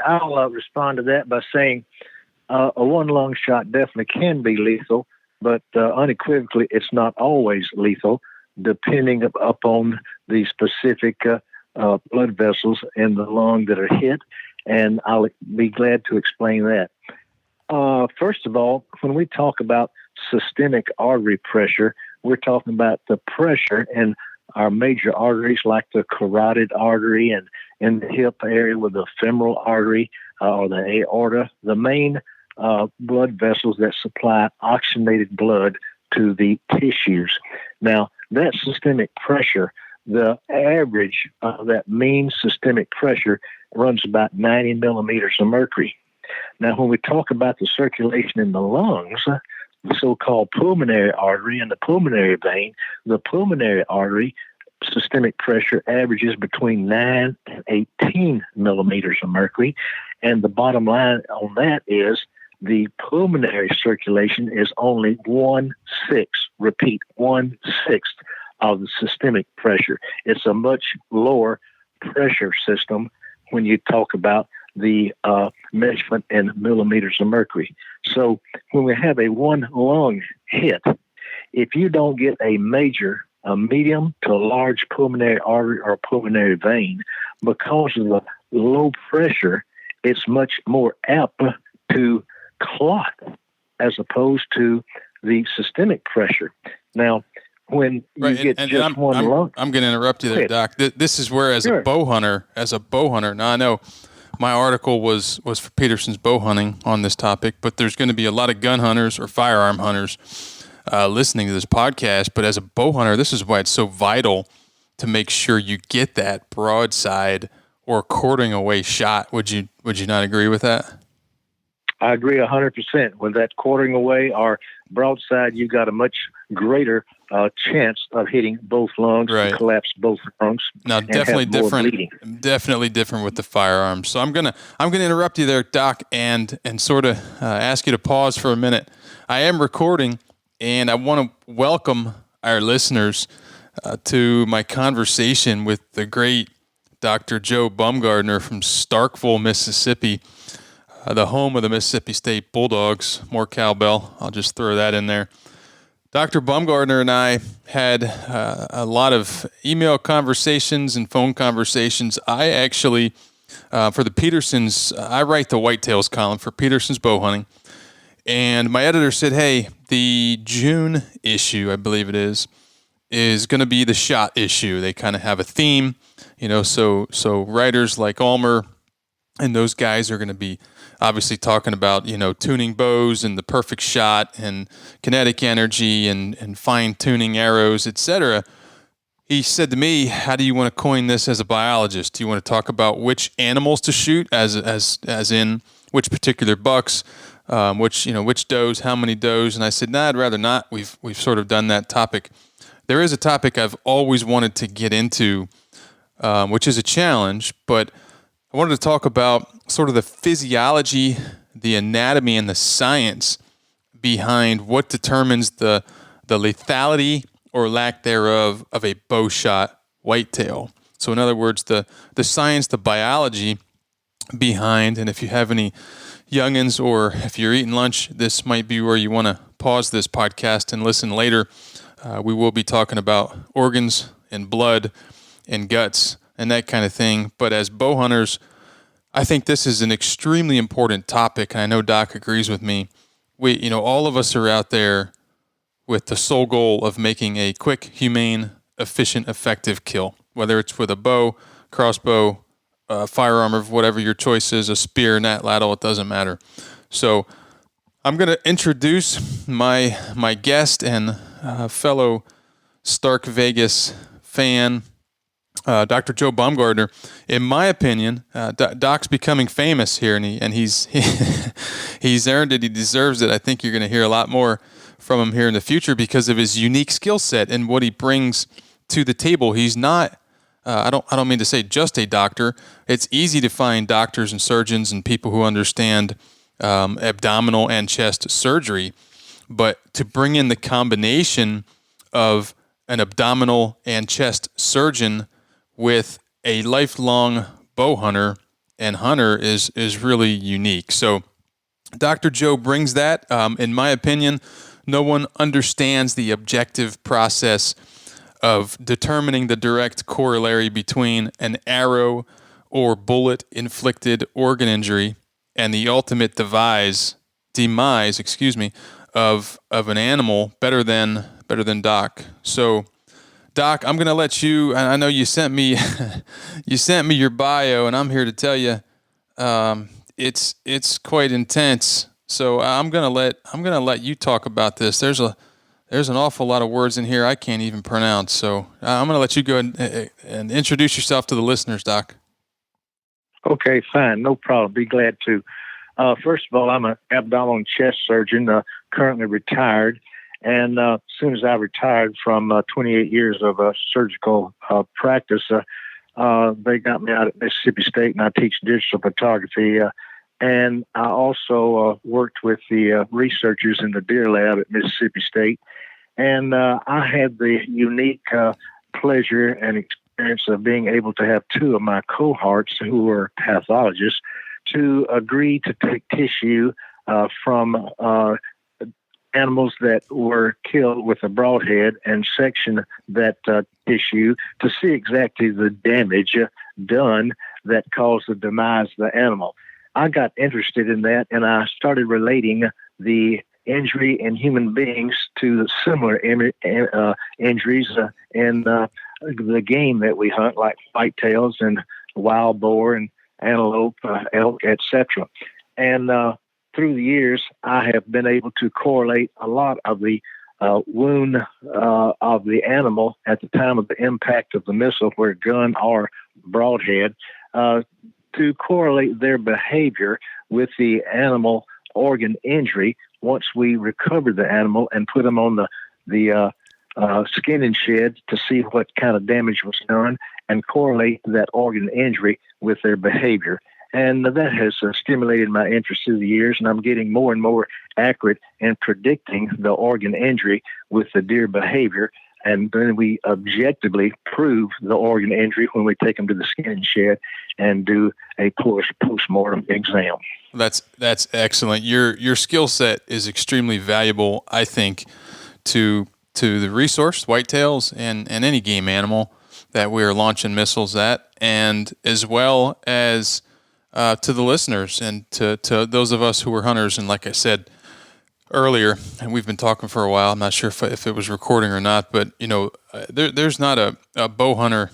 I'll respond to that by saying a one lung shot definitely can be lethal, but unequivocally, it's not always lethal, depending upon the specific blood vessels in the lung that are hit, and I'll be glad to explain that. First of all, when we talk about systemic artery pressure, we're talking about the pressure in our major arteries like the carotid artery and in the hip area with the femoral artery or the aorta, the main blood vessels that supply oxygenated blood to the tissues. Now, that systemic pressure, the average of that mean systemic pressure runs about 90 millimeters of mercury. Now, when we talk about the circulation in the lungs, the so-called pulmonary artery and the pulmonary vein, the pulmonary artery systemic pressure averages between 9 and 18 millimeters of mercury. And the bottom line on that is the pulmonary circulation is only 1/6, repeat, 1/6 of the systemic pressure. It's a much lower pressure system when you talk about the measurement in millimeters of mercury. So when we have a one lung hit, if you don't get a medium to large pulmonary artery or pulmonary vein, because of the low pressure, it's much more apt to clot as opposed to the systemic pressure. Now, when you get just one lung, I'm going to interrupt you there, Doc. This is where, as a bow hunter, now I know my article was for Peterson's bow hunting on this topic, but there's going to be a lot of gun hunters or firearm hunters listening to this podcast. But as a bow hunter, this is why it's so vital to make sure you get that broadside or quartering away shot. Would you not agree with that? I agree 100%. With that quartering away or broadside, you got a much greater chance of hitting both lungs, to collapse both lungs. Now, definitely different with the firearms. So I'm gonna interrupt you there, Doc, and sort of ask you to pause for a minute. I am recording, and I want to welcome our listeners to my conversation with the great Dr. Joe Bumgardner from Starkville, Mississippi, the home of the Mississippi State Bulldogs. More cowbell. I'll just throw that in there. Dr. Bumgardner and I had a lot of email conversations and phone conversations. I actually, for the Petersons, I write the Whitetails column for Peterson's Bow Hunting. And my editor said, hey, the June issue, I believe it is going to be the shot issue. They kind of have a theme, so writers like Ulmer and those guys are going to be obviously talking about, tuning bows and the perfect shot and kinetic energy and fine-tuning arrows, etc. He said to me, how do you want to coin this as a biologist? Do you want to talk about which animals to shoot, as in which particular bucks, which does, how many does? And I said, I'd rather not. We've sort of done that topic. There is a topic I've always wanted to get into, which is a challenge, but I wanted to talk about sort of the physiology, the anatomy, and the science behind what determines the lethality or lack thereof of a bow shot whitetail. So in other words, the science, the biology behind, and if you have any youngins or if you're eating lunch, this might be where you want to pause this podcast and listen later. We will be talking about organs and blood and guts and that kind of thing. But as bow hunters, I think this is an extremely important topic. And I know Doc agrees with me. All of us are out there with the sole goal of making a quick, humane, efficient, effective kill, whether it's with a bow, crossbow, firearm, or whatever your choice is, a spear, nat, lattice, it doesn't matter. So I'm going to introduce my guest and fellow Stark Vegas fan, Dr. Joe Bumgardner. In my opinion, Doc's becoming famous here, and he's he's earned it. He deserves it. I think you're going to hear a lot more from him here in the future because of his unique skill set and what he brings to the table. He's not. I don't mean to say just a doctor. It's easy to find doctors and surgeons and people who understand abdominal and chest surgery, but to bring in the combination of an abdominal and chest surgeon with a lifelong bow hunter and hunter is really unique. So Dr. Joe brings that. In my opinion, no one understands the objective process of determining the direct corollary between an arrow or bullet inflicted organ injury and the ultimate demise, of an animal better than Doc. So Doc, I'm going to let you, I know you sent me your bio, and I'm here to tell you it's quite intense. So I'm gonna let you talk about this. There's an awful lot of words in here I can't even pronounce. So I'm gonna let you go and introduce yourself to the listeners, Doc. Okay, fine, no problem. Be glad to. First of all, I'm an abdominal and chest surgeon, currently retired. And as soon as I retired from 28 years of surgical practice, they got me out at Mississippi State, and I teach digital photography. And I also worked with the researchers in the deer lab at Mississippi State. And I had the unique pleasure and experience of being able to have two of my cohorts who were pathologists to agree to take tissue from animals that were killed with a broadhead and section that tissue to see exactly the damage done that caused the demise of the animal. I got interested in that, and I started relating the injury in human beings to similar injuries in the game that we hunt, like whitetails and wild boar and antelope, elk, etc. And through the years, I have been able to correlate a lot of the wound of the animal at the time of the impact of the missile, where gun or broadhead, to correlate their behavior with the animal organ injury once we recovered the animal and put them on the skin and shed to see what kind of damage was done and correlate that organ injury with their behavior. And that has stimulated my interest through the years, and I'm getting more and more accurate in predicting the organ injury with the deer behavior. And then we objectively prove the organ injury when we take them to the skin shed and do a post-mortem exam. That's excellent. Your skill set is extremely valuable, I think, to the resource, whitetails, and any game animal that we are launching missiles at, and as well as to the listeners and to those of us who are hunters. And like I said earlier, and we've been talking for a while, I'm not sure if it was recording or not, but there's not a bow hunter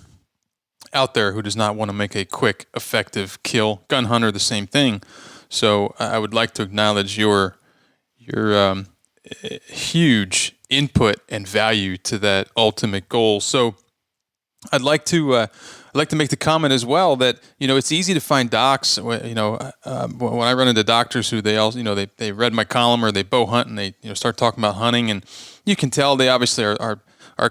out there who does not want to make a quick, effective kill. Gun hunter, the same thing. So I would like to acknowledge your huge input and value to that ultimate goal. So I'd like to make the comment as well that it's easy to find docs. When I run into doctors who they read my column or they bow hunt and they start talking about hunting, and you can tell they obviously are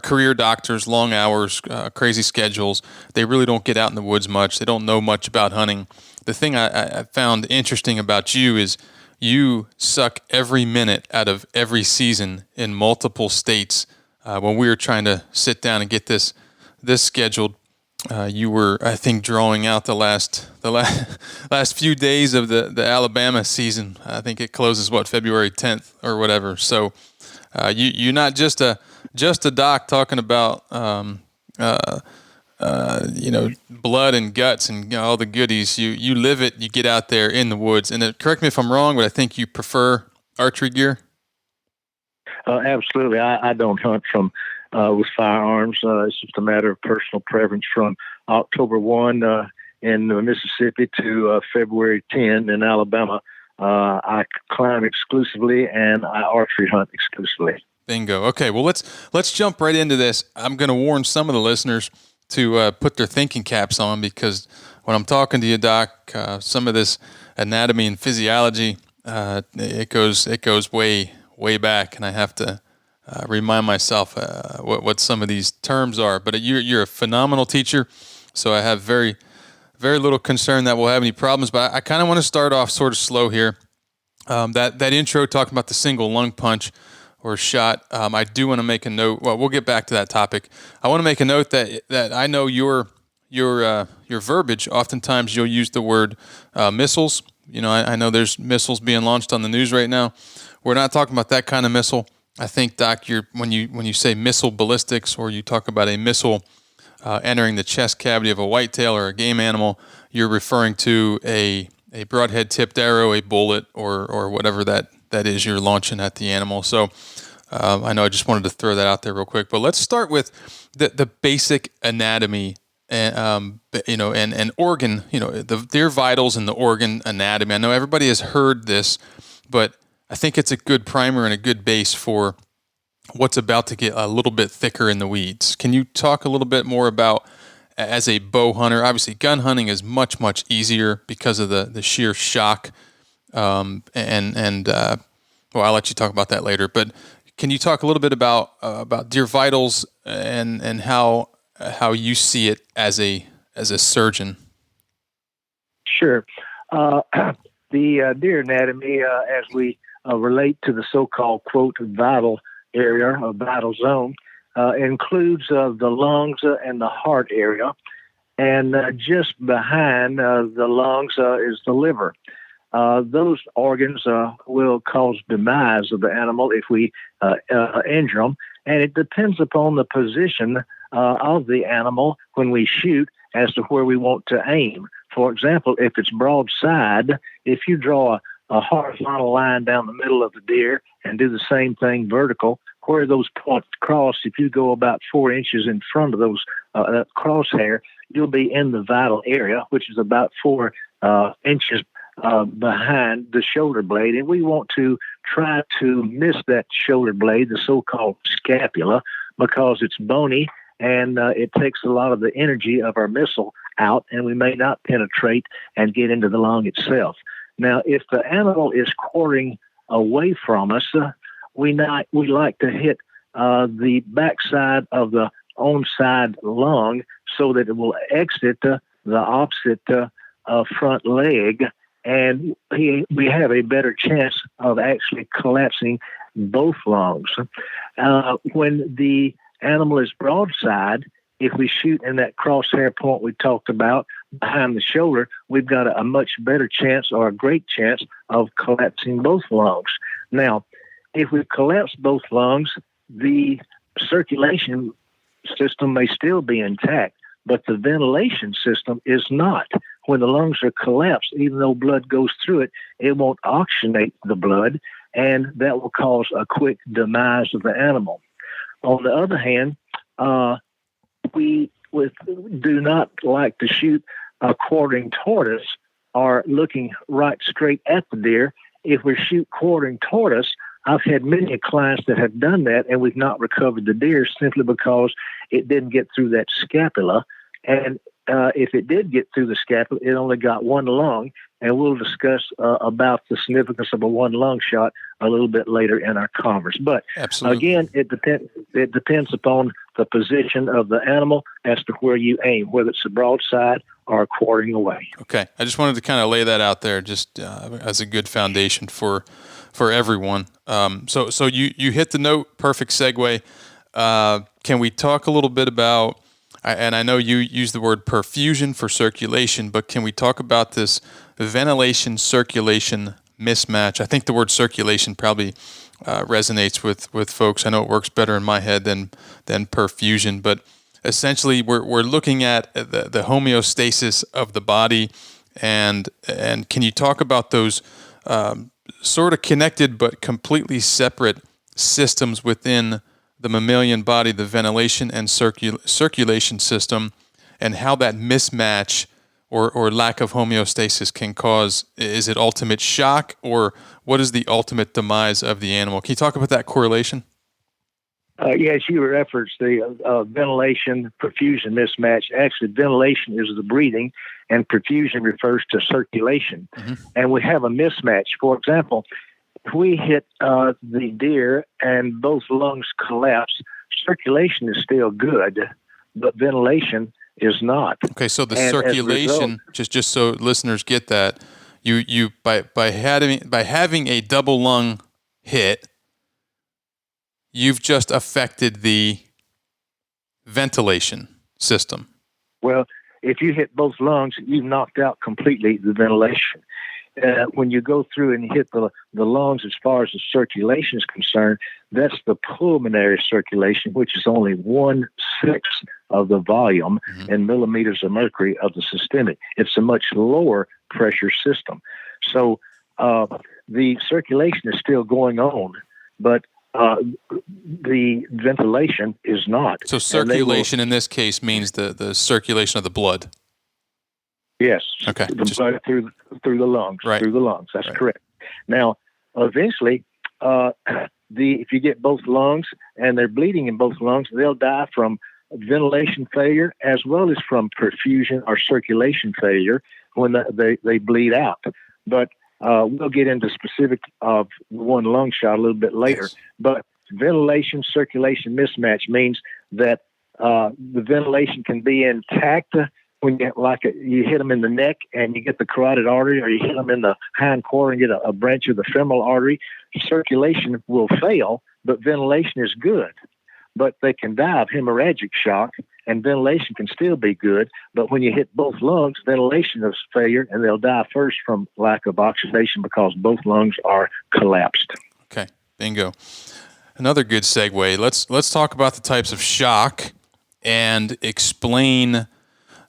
career doctors, long hours, crazy schedules. They really don't get out in the woods much. They don't know much about hunting. The thing I found interesting about you is you suck every minute out of every season in multiple states. When we were trying to sit down and get this scheduled, you were, I think, drawing out the last few days of the Alabama season. I think it closes February 10th or whatever. So you're not just a doc talking about blood and guts and all the goodies. You live it. You get out there in the woods. And correct me if I'm wrong, but I think you prefer archery gear. Absolutely. I don't hunt with firearms. It's just a matter of personal preference. From October 1 in Mississippi to February 10 in Alabama, I climb exclusively and I archery hunt exclusively. Bingo. Okay, well let's jump right into this. I'm going to warn some of the listeners to put their thinking caps on, because when I'm talking to you, Doc, some of this anatomy and physiology, it goes way back, and I have to remind myself what some of these terms are. But you're a phenomenal teacher, so I have very, very little concern that we'll have any problems. But I kind of want to start off sort of slow here. That intro talking about the single lung punch or shot, I do want to make a note. Well, we'll get back to that topic. I want to make a note that I know your your verbiage, oftentimes you'll use the word missiles. I know there's missiles being launched on the news right now. We're not talking about that kind of missile. I think, Doc, when you say missile ballistics, or you talk about a missile entering the chest cavity of a whitetail or a game animal, you're referring to a broadhead tipped arrow, a bullet, or whatever that is you're launching at the animal. So I know I just wanted to throw that out there real quick, but let's start with the basic anatomy and organ, the deer vitals and the organ anatomy. I know everybody has heard this, but I think it's a good primer and a good base for what's about to get a little bit thicker in the weeds. Can you talk a little bit more about, as a bow hunter, obviously gun hunting is much, much easier because of the sheer shock. Well, I'll let you talk about that later, but can you talk a little bit about deer vitals and how you see it as a surgeon? Sure. The deer anatomy, as we relate to the so-called, quote, vital area or vital zone, includes the lungs and the heart area. And just behind the lungs is the liver. Those organs will cause demise of the animal if we injure them. And it depends upon the position of the animal when we shoot as to where we want to aim. For example, if it's broadside, if you draw a horizontal line down the middle of the deer and do the same thing vertical, where those points cross, if you go about 4 inches in front of those crosshair, you'll be in the vital area, which is about 4 inches behind the shoulder blade. And we want to try to miss that shoulder blade, the so-called scapula, because it's bony and it takes a lot of the energy of our missile out, and we may not penetrate and get into the lung itself. Now, if the animal is quartering away from us, we like to hit the backside of the on-side lung so that it will exit the opposite front leg, and we have a better chance of actually collapsing both lungs. When the animal is broadside, if we shoot in that crosshair point we talked about behind the shoulder, we've got a much better chance, or a great chance, of collapsing both lungs. Now, if we collapse both lungs, the circulation system may still be intact, but the ventilation system is not. When the lungs are collapsed, even though blood goes through it, it won't oxygenate the blood, and that will cause a quick demise of the animal. On the other hand, we do not like to shoot a quartering toward us or looking right straight at the deer. If we shoot quartering toward us, I've had many clients that have done that, and we've not recovered the deer simply because it didn't get through that scapula. And if it did get through the scapula, it only got one lung, and we'll discuss about the significance of a one lung shot a little bit later in our converse. But absolutely, again, it depends upon the position of the animal as to where you aim, whether it's a broadside or a quartering away. Okay, I just wanted to kind of lay that out there, just as a good foundation for everyone. So you hit the note, perfect segue. Can we talk a little bit about? And I know you use the word perfusion for circulation, but can we talk about this ventilation-circulation mismatch? I think the word circulation probably resonates with folks. I know it works better in my head than perfusion, but essentially we're looking at the homeostasis of the body, and can you talk about those sort of connected but completely separate systems within the mammalian body, the ventilation and circulation system, and how that mismatch or lack of homeostasis can cause, is it ultimate shock, or what is the ultimate demise of the animal? Can you talk about that correlation? Yes, you referenced the ventilation perfusion mismatch. Actually, ventilation is the breathing, and perfusion refers to circulation. Mm-hmm. And we have a mismatch. For example, if we hit the deer and both lungs collapse, circulation is still good, but ventilation is not. Okay, so the circulation, just so listeners get that, you by having a double lung hit, you've just affected the ventilation system. Well, if you hit both lungs, you've knocked out completely the ventilation. When you go through and hit the lungs as far as the circulation is concerned, that's the pulmonary circulation, which is only 1/6 of the volume in millimeters of mercury of the systemic. It's a much lower pressure system. So the circulation is still going on, but the ventilation is not. So circulation in this case means the circulation of the blood. Yes. Okay. The blood through the lungs. Right. Through the lungs. That's correct. Now, eventually, if you get both lungs and they're bleeding in both lungs, they'll die from ventilation failure as well as from perfusion or circulation failure when they bleed out. But we'll get into specific of one lung shot a little bit later. Yes. But ventilation circulation mismatch means that the ventilation can be intact when you hit them in the neck and you get the carotid artery, or you hit them in the hind quarter and get a branch of the femoral artery. Circulation will fail, but ventilation is good. But they can die of hemorrhagic shock, and ventilation can still be good. But when you hit both lungs, ventilation is failure, and they'll die first from lack of oxidation because both lungs are collapsed. Okay, bingo. Another good segue. Let's talk about the types of shock and explain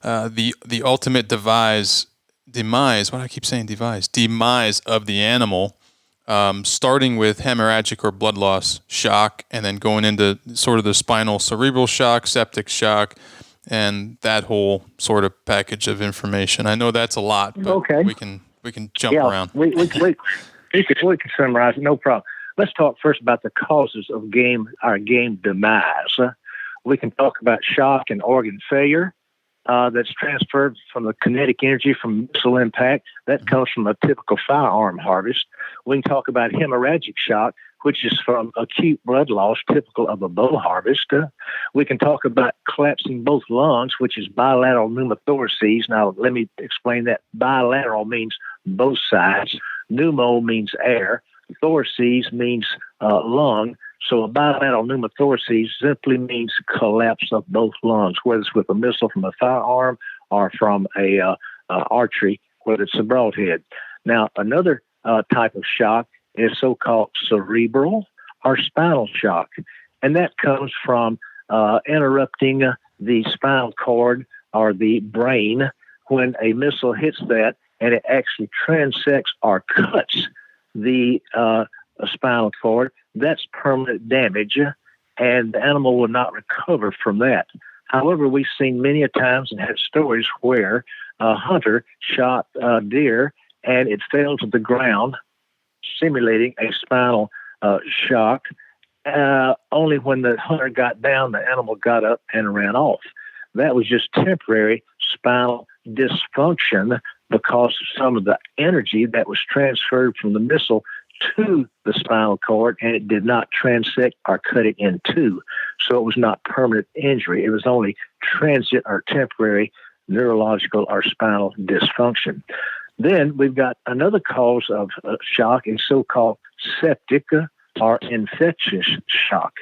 the ultimate demise. Why do I keep saying demise? Demise of the animal. Starting with hemorrhagic or blood loss shock, and then going into sort of the spinal cerebral shock, septic shock, and that whole sort of package of information. I know that's a lot, but we can jump around. We can summarize it, no problem. Let's talk first about the causes of our game demise. We can talk about shock and organ failure. That's transferred from the kinetic energy from missile impact. That comes from a typical firearm harvest. We can talk about hemorrhagic shock, which is from acute blood loss, typical of a bow harvest. We can talk about collapsing both lungs, which is bilateral pneumothoraces. Now, let me explain that. Bilateral means both sides. Pneumo means air. Thoraces means lung. So a bilateral pneumothoraces simply means collapse of both lungs, whether it's with a missile from a firearm or from a archery, whether it's a broadhead. Now, another type of shock is so-called cerebral or spinal shock, and that comes from interrupting the spinal cord or the brain when a missile hits that, and it actually transects or cuts the spinal cord. That's permanent damage, and the animal will not recover from that. However, we've seen many a times and had stories where a hunter shot a deer and it fell to the ground, simulating a spinal shock. Only when the hunter got down, the animal got up and ran off. That was just temporary spinal dysfunction because of some of the energy that was transferred from the missile to the spinal cord, and it did not transect or cut it in two. So it was not permanent injury. It was only transient or temporary neurological or spinal dysfunction. Then we've got another cause of shock is so-called septica or infectious shock.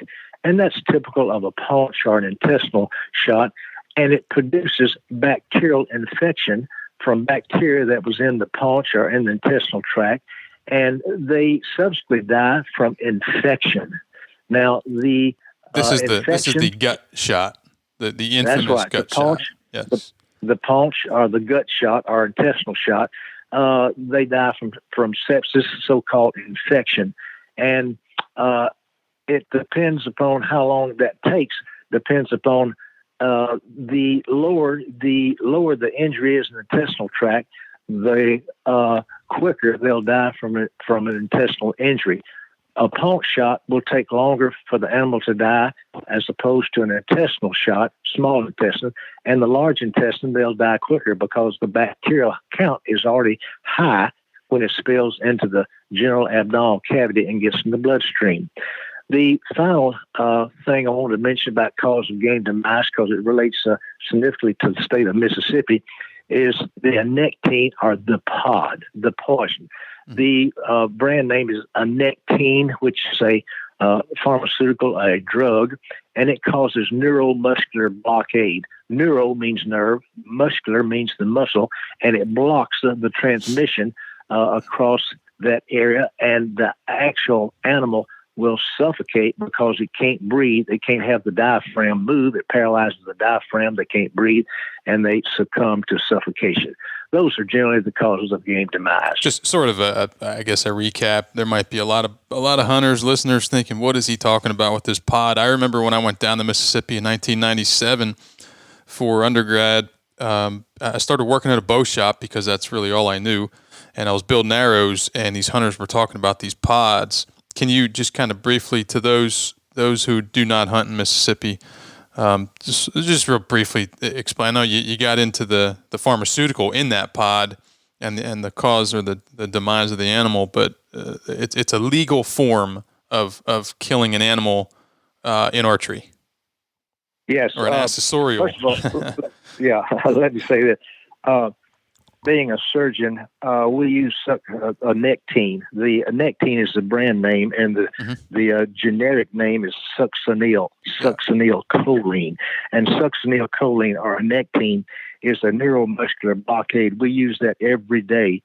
And that's typical of a paunch or an intestinal shock, and it produces bacterial infection from bacteria that was in the paunch or in the intestinal tract, and they subsequently die from infection. Now, this is the gut shot, the infamous right, gut the paunch, shot. Yes, the paunch or the gut shot or intestinal shot. They die from sepsis, so-called infection, and it depends upon how long that takes. Depends upon the lower the injury is in the intestinal tract, the quicker they'll die from an intestinal injury. A paunch shot will take longer for the animal to die as opposed to an intestinal shot, small intestine, and the large intestine, they'll die quicker because the bacterial count is already high when it spills into the general abdominal cavity and gets in the bloodstream. The final thing I want to mention about cause of game demise, because it relates significantly to the state of Mississippi, is the anectine or the pod, the poison. The brand name is anectine, which is a pharmaceutical, a drug, and it causes neuromuscular blockade. Neuro means nerve, muscular means the muscle, and it blocks the transmission across that area, and the actual animal will suffocate because it can't breathe. It can't have the diaphragm move. It paralyzes the diaphragm. They can't breathe, and they succumb to suffocation. Those are generally the causes of game demise. Just sort of I guess a recap. There might be a lot of hunters, listeners thinking, what is he talking about with this pod? I remember when I went down to Mississippi in 1997 for undergrad, I started working at a bow shop because that's really all I knew. And I was building arrows, and these hunters were talking about these pods. Can you just kind of briefly, to those who do not hunt in Mississippi, just real briefly explain? I know you got into the pharmaceutical in that pod and the cause or the demise of the animal, but it's a legal form of killing an animal in archery. Yes. Or an accessorial. First of all, yeah, let me say that. Being a surgeon, we use a Nectine. The Nectine is the brand name, and the generic name is succinyl choline. And succinyl choline, or a Nectine, is a neuromuscular blockade. We use that every day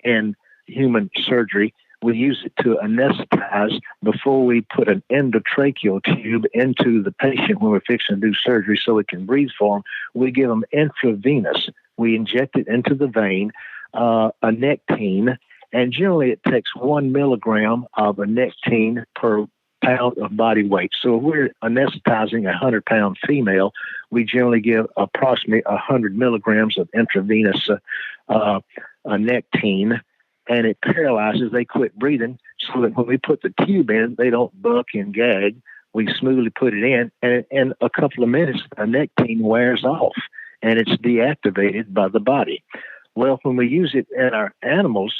in human surgery. We use it to anesthetize before we put an endotracheal tube into the patient when we're fixing to do surgery so it can breathe for them. We give them intravenous. We inject it into the vein, a Nectine, and generally it takes 1 milligram of a Nectine per pound of body weight. So if we're anesthetizing a 100-pound female, we generally give approximately 100 milligrams of intravenous a Nectine, and it paralyzes. They quit breathing, so that when we put the tube in, they don't buck and gag. We smoothly put it in, and in a couple of minutes, the Nectine wears off, and it's deactivated by the body. Well, when we use it in our animals,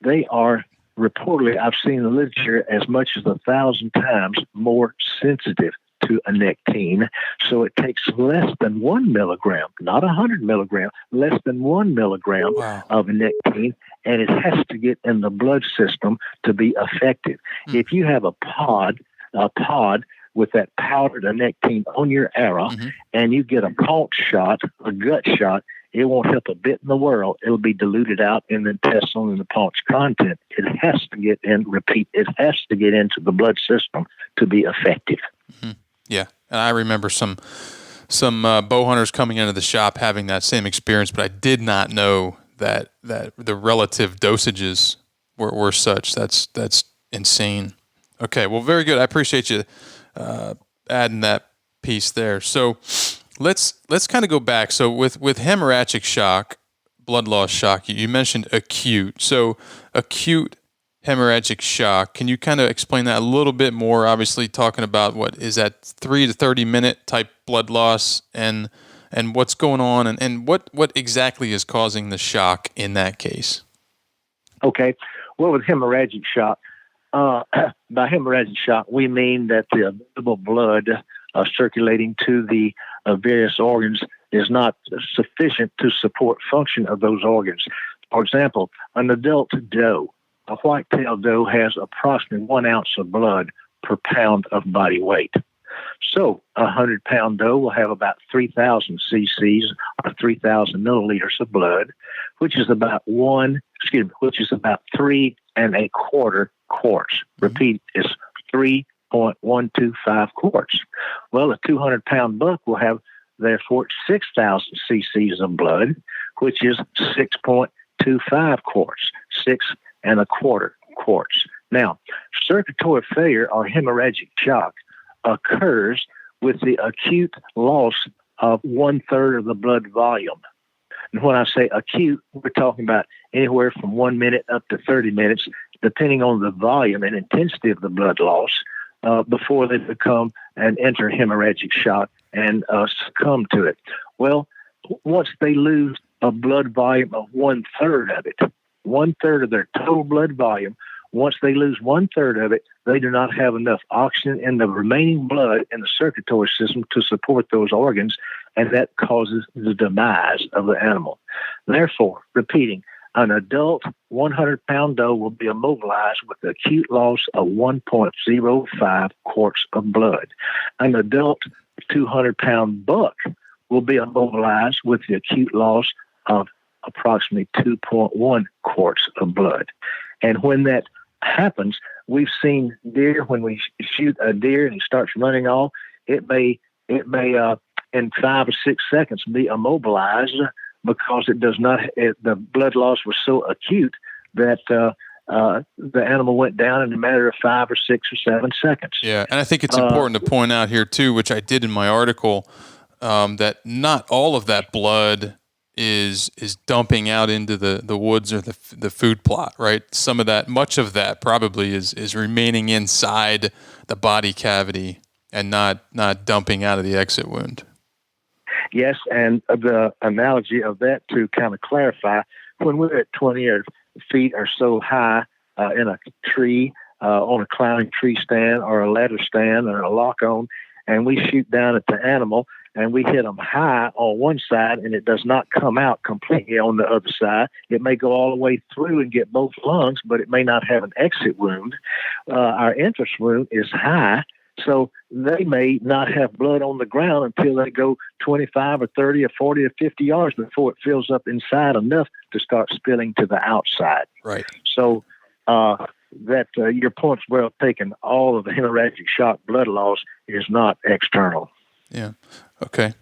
they are reportedly, I've seen in the literature, as much as 1,000 times more sensitive to a Nectine. So it takes less than 1 milligram, not 100 milligram, less than 1 milligram of a Nectine, and it has to get in the blood system to be effective. If you have a pod with that powdered Nectine on your arrow, and you get a paunch shot, a gut shot, it won't help a bit in the world. It'll be diluted out in the intestinal and the paunch content. It has to get in, it has to get into the blood system to be effective. Yeah, and I remember some bow hunters coming into the shop having that same experience, but I did not know that the relative dosages were such. That's insane. Okay, well, very good. I appreciate you adding that piece there. So let's kind of go back. So with hemorrhagic shock, blood loss shock, you mentioned acute. So acute hemorrhagic shock, can you kind of explain that a little bit more? Obviously talking about what is that 3 to 30 minute type blood loss, and what's going on, and what exactly is causing the shock in that case? Okay. Well, with hemorrhagic shock, by hemorrhagic shock, we mean that the available blood circulating to the various organs is not sufficient to support function of those organs. For example, an adult doe, a white-tailed doe, has approximately 1 ounce of blood per pound of body weight. So a 100-pound doe will have about 3,000 cc's or 3,000 milliliters of blood, which is about 3 1/4 quarts. Repeat, it's 3.125 quarts. Well, a 200-pound buck will have, therefore, 6,000 cc's of blood, which is 6.25 quarts, 6 1/4 quarts. Now, circulatory failure or hemorrhagic shock occurs with the acute loss of 1/3 of the blood volume. And when I say acute, we're talking about anywhere from 1 minute up to 30 minutes, depending on the volume and intensity of the blood loss, before they become and enter hemorrhagic shock and succumb to it. Well, once they lose a blood volume of 1/3 of it, 1/3 of their total blood volume, once they lose 1/3 of it, they do not have enough oxygen in the remaining blood in the circulatory system to support those organs, and that causes the demise of the animal. Therefore, repeating, An adult 100-pound doe will be immobilized with the acute loss of 1.05 quarts of blood. An adult 200-pound buck will be immobilized with the acute loss of approximately 2.1 quarts of blood. And when that happens, we've seen deer, when we shoot a deer and he starts running off, it may in 5 or 6 seconds be immobilized because it does not. The blood loss was so acute that the animal went down in a matter of 5 or 6 or 7 seconds. Yeah, and I think it's important to point out here too, which I did in my article, that not all of that blood is dumping out into the woods or the food plot, right? Some of that, much of that, probably is remaining inside the body cavity and not dumping out of the exit wound. Yes, and the analogy of that, to kind of clarify, when we're at 20 feet or so high in a tree, on a climbing tree stand or a ladder stand or a lock-on, and we shoot down at the animal and we hit them high on one side and it does not come out completely on the other side. It may go all the way through and get both lungs, but it may not have an exit wound. Our entrance wound is high, so they may not have blood on the ground until they go 25 or 30 or 40 or 50 yards before it fills up inside enough to start spilling to the outside. Right. So your point's well taken. All of the hemorrhagic shock blood loss is not external. Yeah. Okay.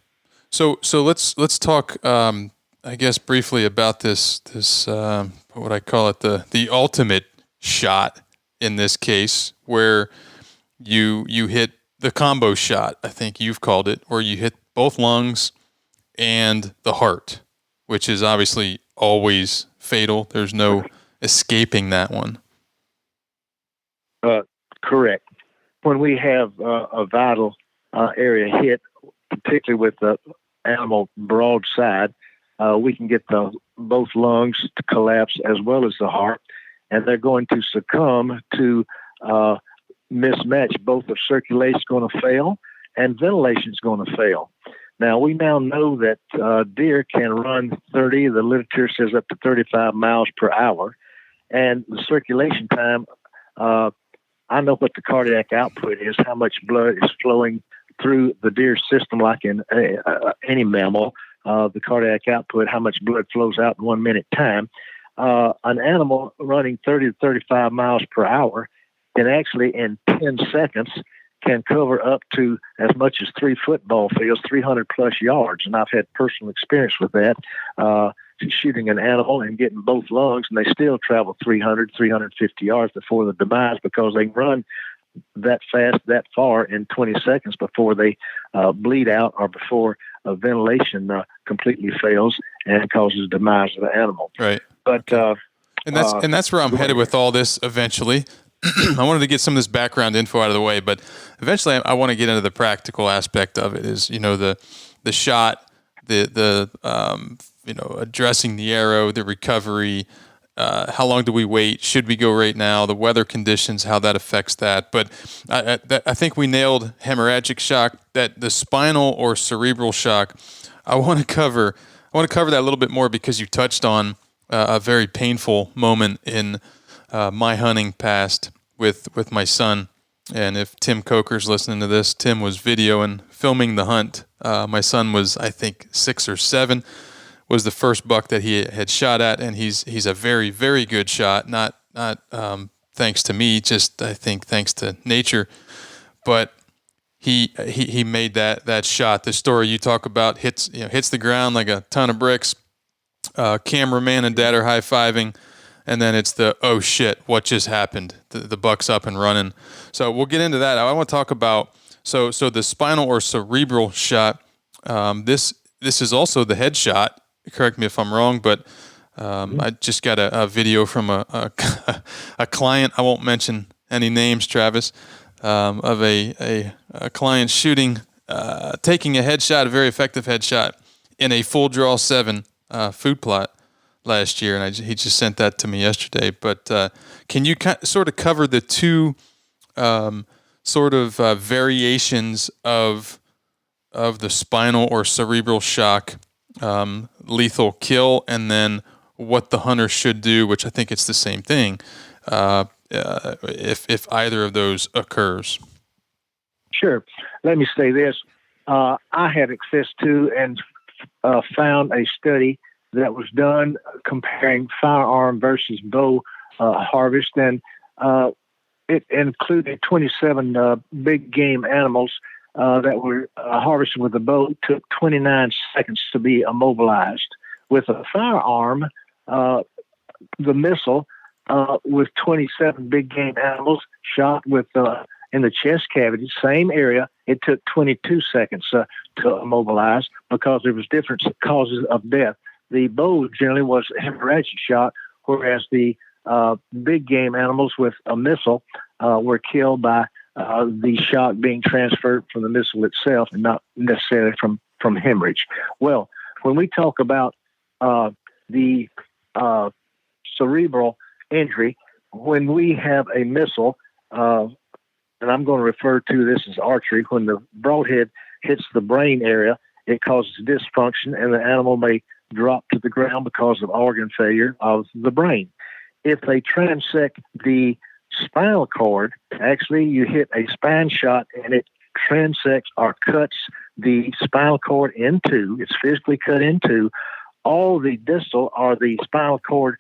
So let's talk, I guess, briefly about this what I call it, the ultimate shot in this case, where you hit the combo shot, I think you've called it, where you hit both lungs and the heart, which is obviously always fatal. There's no escaping that one. Correct. When we have a vital area hit, particularly with the animal broadside, we can get both lungs to collapse as well as the heart, and they're going to succumb to mismatch. Both of circulation is going to fail and ventilation is going to fail. Now, we now know that deer can run 30, the literature says up to 35 miles per hour, and the circulation time, I know what the cardiac output is, how much blood is flowing through the deer system, like in any mammal, the cardiac output, how much blood flows out in 1 minute time. An animal running 30 to 35 miles per hour can actually, in 10 seconds, can cover up to as much as 3 football fields, 300 plus yards. And I've had personal experience with that, shooting an animal and getting both lungs, and they still travel 300, 350 yards before the demise, because they run that fast, that far in 20 seconds before they bleed out or before ventilation completely fails and causes demise of the animal. Right. But and that's where I'm headed with all this eventually. I wanted to get some of this background info out of the way, but eventually I want to get into the practical aspect of it. Is, the shot, the addressing the arrow, the recovery. How long do we wait? Should we go right now? The weather conditions, how that affects that. But I think we nailed hemorrhagic shock. That the spinal or cerebral shock, I want to cover that a little bit more, because you touched on a very painful moment in my hunting past with my son. And if Tim Coker's listening to this, Tim was filming the hunt. My son was, I think, 6 or 7. Was the first buck that he had shot at, and he's a very, very good shot. Not thanks to me, just I think thanks to nature. But he made that shot. The story you talk about hits the ground like a ton of bricks. Cameraman and dad are high-fiving, and then it's the, oh shit, what just happened? The buck's up and running. So we'll get into that. I want to talk about so the spinal or cerebral shot. This is also the head shot. Correct me if I'm wrong, but I just got a video from a client. I won't mention any names, Travis, of a client shooting, taking a headshot, a very effective headshot in a full draw 7 food plot last year, and he just sent that to me yesterday. But can you sort of cover the two variations of the spinal or cerebral shock lethal kill, and then what the hunter should do, which I think it's the same thing, if either of those occurs? Sure. Let me say this. I had access to and found a study that was done comparing firearm versus bow harvest, and it included 27 big game animals that were harvested with a bow. It took 29 seconds to be immobilized. With a firearm, the missile with 27 big game animals shot with in the chest cavity, same area, it took 22 seconds to immobilize because there was different causes of death. The bow generally was hemorrhagic shock, whereas the big game animals with a missile were killed by the shock being transferred from the missile itself and not necessarily from hemorrhage. Well, when we talk about the cerebral injury, when we have a missile, and I'm going to refer to this as archery, when the broadhead hits the brain area, it causes dysfunction and the animal may drop to the ground because of organ failure of the brain. If they transect the spinal cord, actually you hit a spine shot and it transects or cuts the spinal cord in two. It's physically cut in two. All the distal or the spinal cord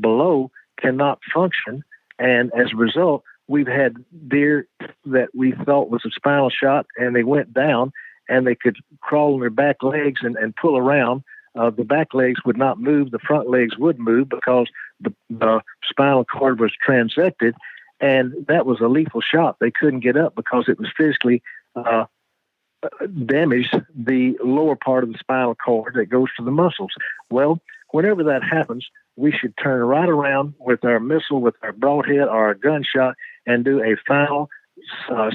below cannot function, and as a result, we've had deer that we thought was a spinal shot, and they went down, and they could crawl on their back legs and pull around. The back legs would not move. The front legs would move because the spinal cord was transected, and that was a lethal shot. They couldn't get up because it was physically damaged the lower part of the spinal cord that goes to the muscles. Well, whenever that happens, we should turn right around with our missile, with our broadhead or our gunshot, and do a final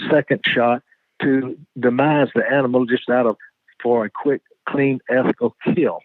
second shot to demise the animal just for a quick, clean, ethical kill.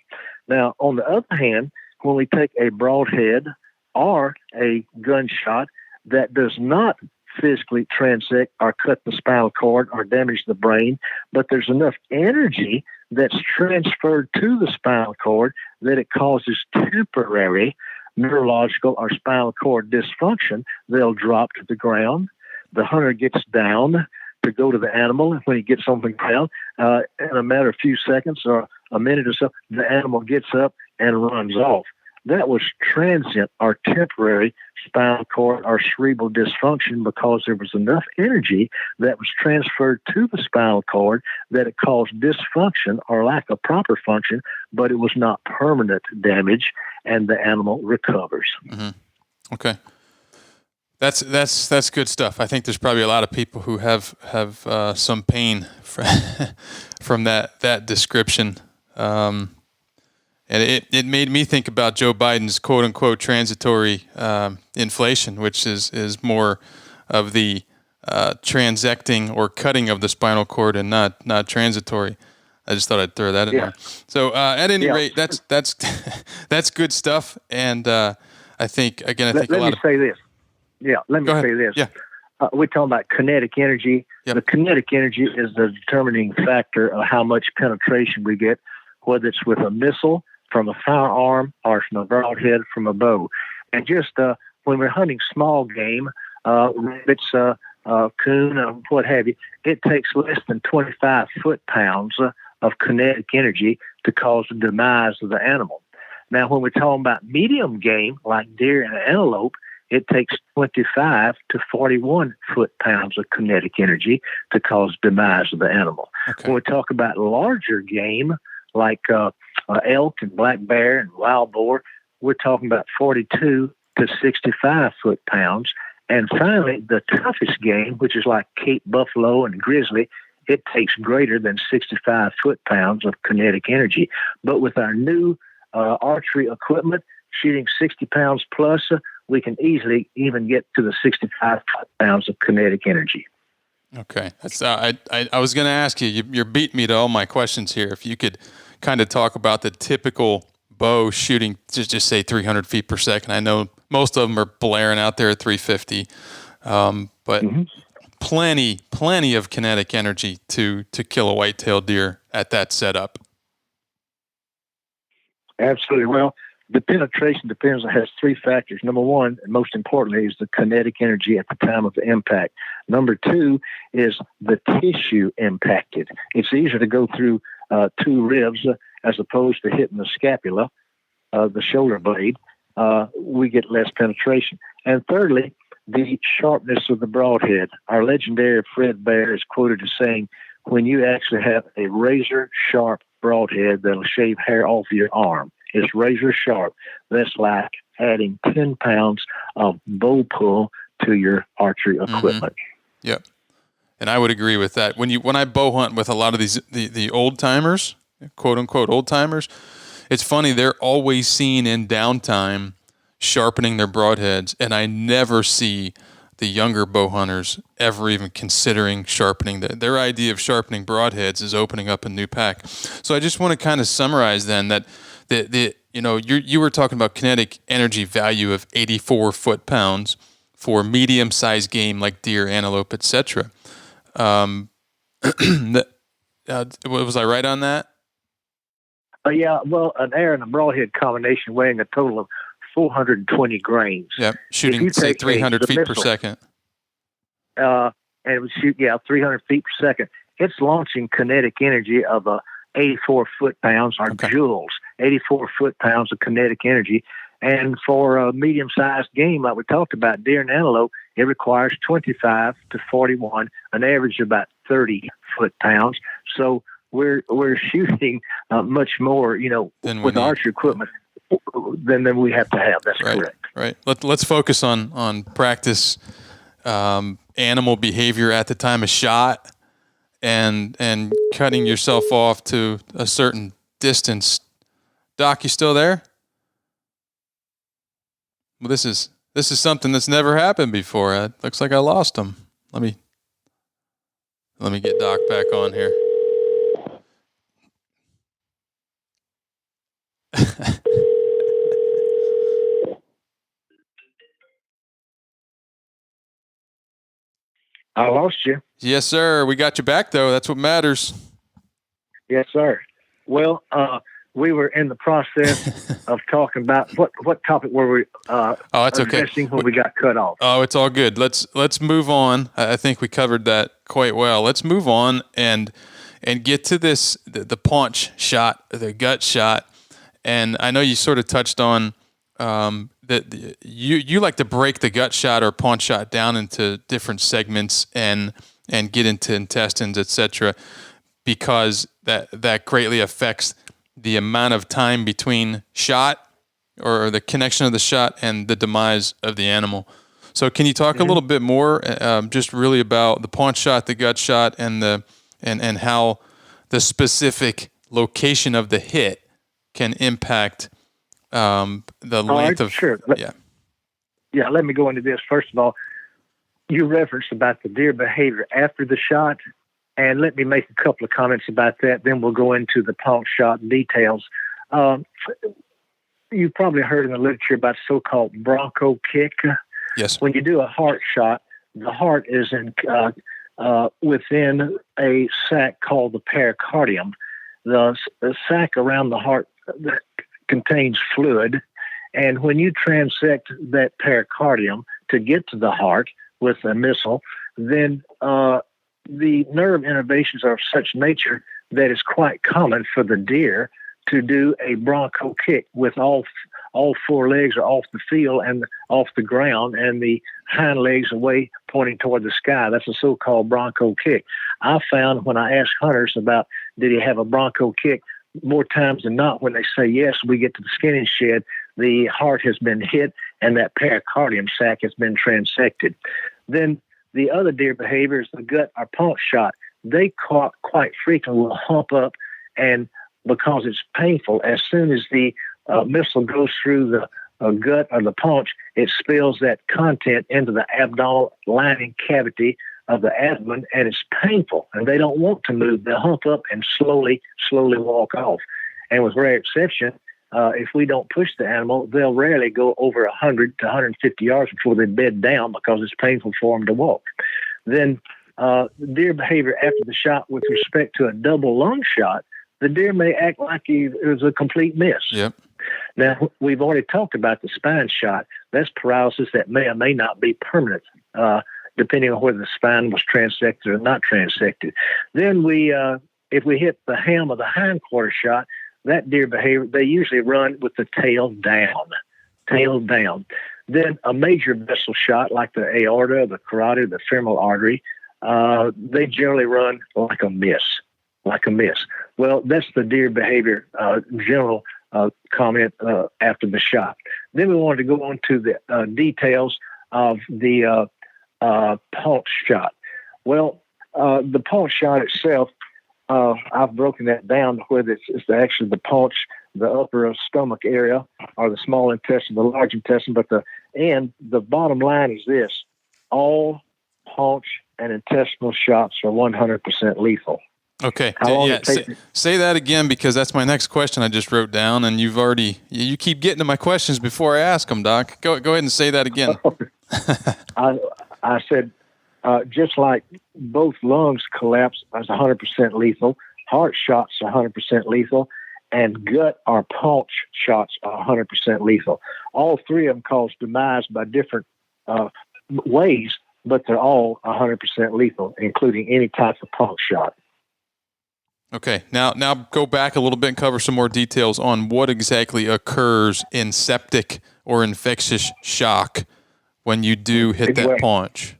Now, on the other hand, when we take a broadhead or a gunshot that does not physically transect or cut the spinal cord or damage the brain, but there's enough energy that's transferred to the spinal cord that it causes temporary neurological or spinal cord dysfunction, they'll drop to the ground. The hunter gets down to go to the animal, and when he gets on the ground, in a matter of few seconds or a minute or so, the animal gets up and runs off. That was transient or temporary spinal cord or cerebral dysfunction because there was enough energy that was transferred to the spinal cord that it caused dysfunction or lack of proper function, but it was not permanent damage, and the animal recovers. Mm-hmm. Okay. That's good stuff. I think there's probably a lot of people who have some pain from that description. And it made me think about Joe Biden's quote unquote transitory inflation, which is more of the transecting or cutting of the spinal cord and not transitory. I just thought I'd throw that in there. So at any rate, that's that's good stuff. And I think a lot of. Let me say this. Yeah. We're talking about kinetic energy. Yep. The kinetic energy is the determining factor of how much penetration we get, whether it's with a missile from a firearm or from a broadhead from a bow. And just when we're hunting small game, rabbits, coon, what have you, it takes less than 25 foot-pounds of kinetic energy to cause the demise of the animal. Now, when we're talking about medium game, like deer and antelope, it takes 25 to 41 foot-pounds of kinetic energy to cause demise of the animal. Okay. When we talk about larger game, like elk and black bear and wild boar, we're talking about 42 to 65 foot-pounds. And finally, the toughest game, which is like Cape buffalo and grizzly, it takes greater than 65 foot-pounds of kinetic energy. But with our new archery equipment, shooting 60 pounds plus, we can easily even get to the 65 pounds of kinetic energy. Okay. That's, I was going to ask you, you're beating me to all my questions here. If you could kind of talk about the typical bow shooting, just say 300 feet per second. I know most of them are blaring out there at 350, but plenty of kinetic energy to kill a white-tailed deer at that setup. Absolutely. Well, The penetration has three factors. Number one, and most importantly, is the kinetic energy at the time of the impact. Number two is the tissue impacted. It's easier to go through two ribs as opposed to hitting the scapula, the shoulder blade. We get less penetration. And thirdly, the sharpness of the broadhead. Our legendary Fred Bear is quoted as saying, when you actually have a razor-sharp broadhead that'll shave hair off your arm, it's razor sharp. That's like adding 10 pounds of bow pull to your archery equipment. Mm-hmm. Yep. And I would agree with that. When I bow hunt with a lot of these the old timers, quote unquote old timers, it's funny, they're always seen in downtime sharpening their broadheads, and I never see the younger bow hunters ever even considering sharpening their idea of sharpening broadheads is opening up a new pack. So I just want to kind of summarize then that you were talking about kinetic energy value of 84 foot-pounds for medium-sized game like deer, antelope, etc. Was I right on that? Yeah, well, an air and a broadhead combination weighing a total of 420 grains. Yep, shooting, say, 300 feet per second. And it would shoot, 300 feet per second. It's launching kinetic energy of 84 foot-pounds, or joules, 84 foot-pounds of kinetic energy. And for a medium-sized game, like we talked about, deer and antelope, it requires 25 to 41, an average of about 30 foot-pounds. So we're shooting much more, with archery equipment than we have to have. That's correct. Right. Let's focus on practice animal behavior at the time of shot and cutting yourself off to a certain distance. Doc, you still there? Well, this is something that's never happened before. It looks like I lost him. Let me get Doc back on here. I lost you. Yes, sir. We got you back, though. That's what matters. Yes, sir. Well, we were in the process of talking about what topic were we addressing when we got cut off. Oh, it's all good. Let's move on. I think we covered that quite well. Let's move on and get to this the paunch shot, the gut shot. And I know you sort of touched on that you like to break the gut shot or paunch shot down into different segments and get into intestines, etc., because that greatly affects the amount of time between shot or the connection of the shot and the demise of the animal. So can you talk a little bit more just really about the paunch shot, the gut shot, and how the specific location of the hit can impact the length of... Sure. Yeah, let me go into this. First of all, you referenced about the deer behavior after the shot, and let me make a couple of comments about that. Then we'll go into the paunch shot details. You've probably heard in the literature about so-called Bronco Kick. Yes. When you do a heart shot, the heart is within a sac called the pericardium. The sac around the heart that contains fluid, and when you transect that pericardium to get to the heart with a missile, then the nerve innervations are of such nature that it's quite common for the deer to do a Bronco Kick with all four legs are off the field and off the ground, and the hind legs away pointing toward the sky. That's a so-called Bronco Kick. I found when I asked hunters about did he have a Bronco Kick, more times than not, when they say yes, we get to the skinning shed, the heart has been hit and that pericardium sac has been transected. Then the other deer behavior is the gut or paunch shot. They quite frequently will hump up, and because it's painful, as soon as the missile goes through the gut or the paunch, it spills that content into the abdominal lining cavity of the abdomen, and it's painful, and they don't want to move. They'll hump up and slowly walk off. And with rare exception, if we don't push the animal, they'll rarely go over 100 to 150 yards before they bed down because it's painful for them to walk. Then deer behavior after the shot with respect to a double lung shot, the deer may act like it was a complete miss. Yep. Now, we've already talked about the spine shot. That's paralysis that may or may not be permanent, depending on whether the spine was transected or not transected. Then if we hit the ham of the hindquarter shot, that deer behavior, they usually run with the tail down. Then a major vessel shot like the aorta, the carotid, the femoral artery, they generally run like a miss. Well, that's the deer behavior general comment after the shot. Then we wanted to go on to the details of the paunch shot. Well, the paunch shot itself, I've broken that down to whether it's actually the paunch, the upper stomach area, or the small intestine, the large intestine. But the bottom line is this: all paunch and intestinal shots are 100% lethal. Okay. Say that again, because that's my next question I just wrote down, and you keep getting to my questions before I ask them, Doc. Go ahead and say that again. I said, just like both lungs collapse as 100% lethal, heart shots are 100% lethal, and gut or paunch shots are 100% lethal. All three of them cause demise by different ways, but they're all 100% lethal, including any type of paunch shot. Okay, now go back a little bit and cover some more details on what exactly occurs in septic or infectious shock when you do hit that paunch.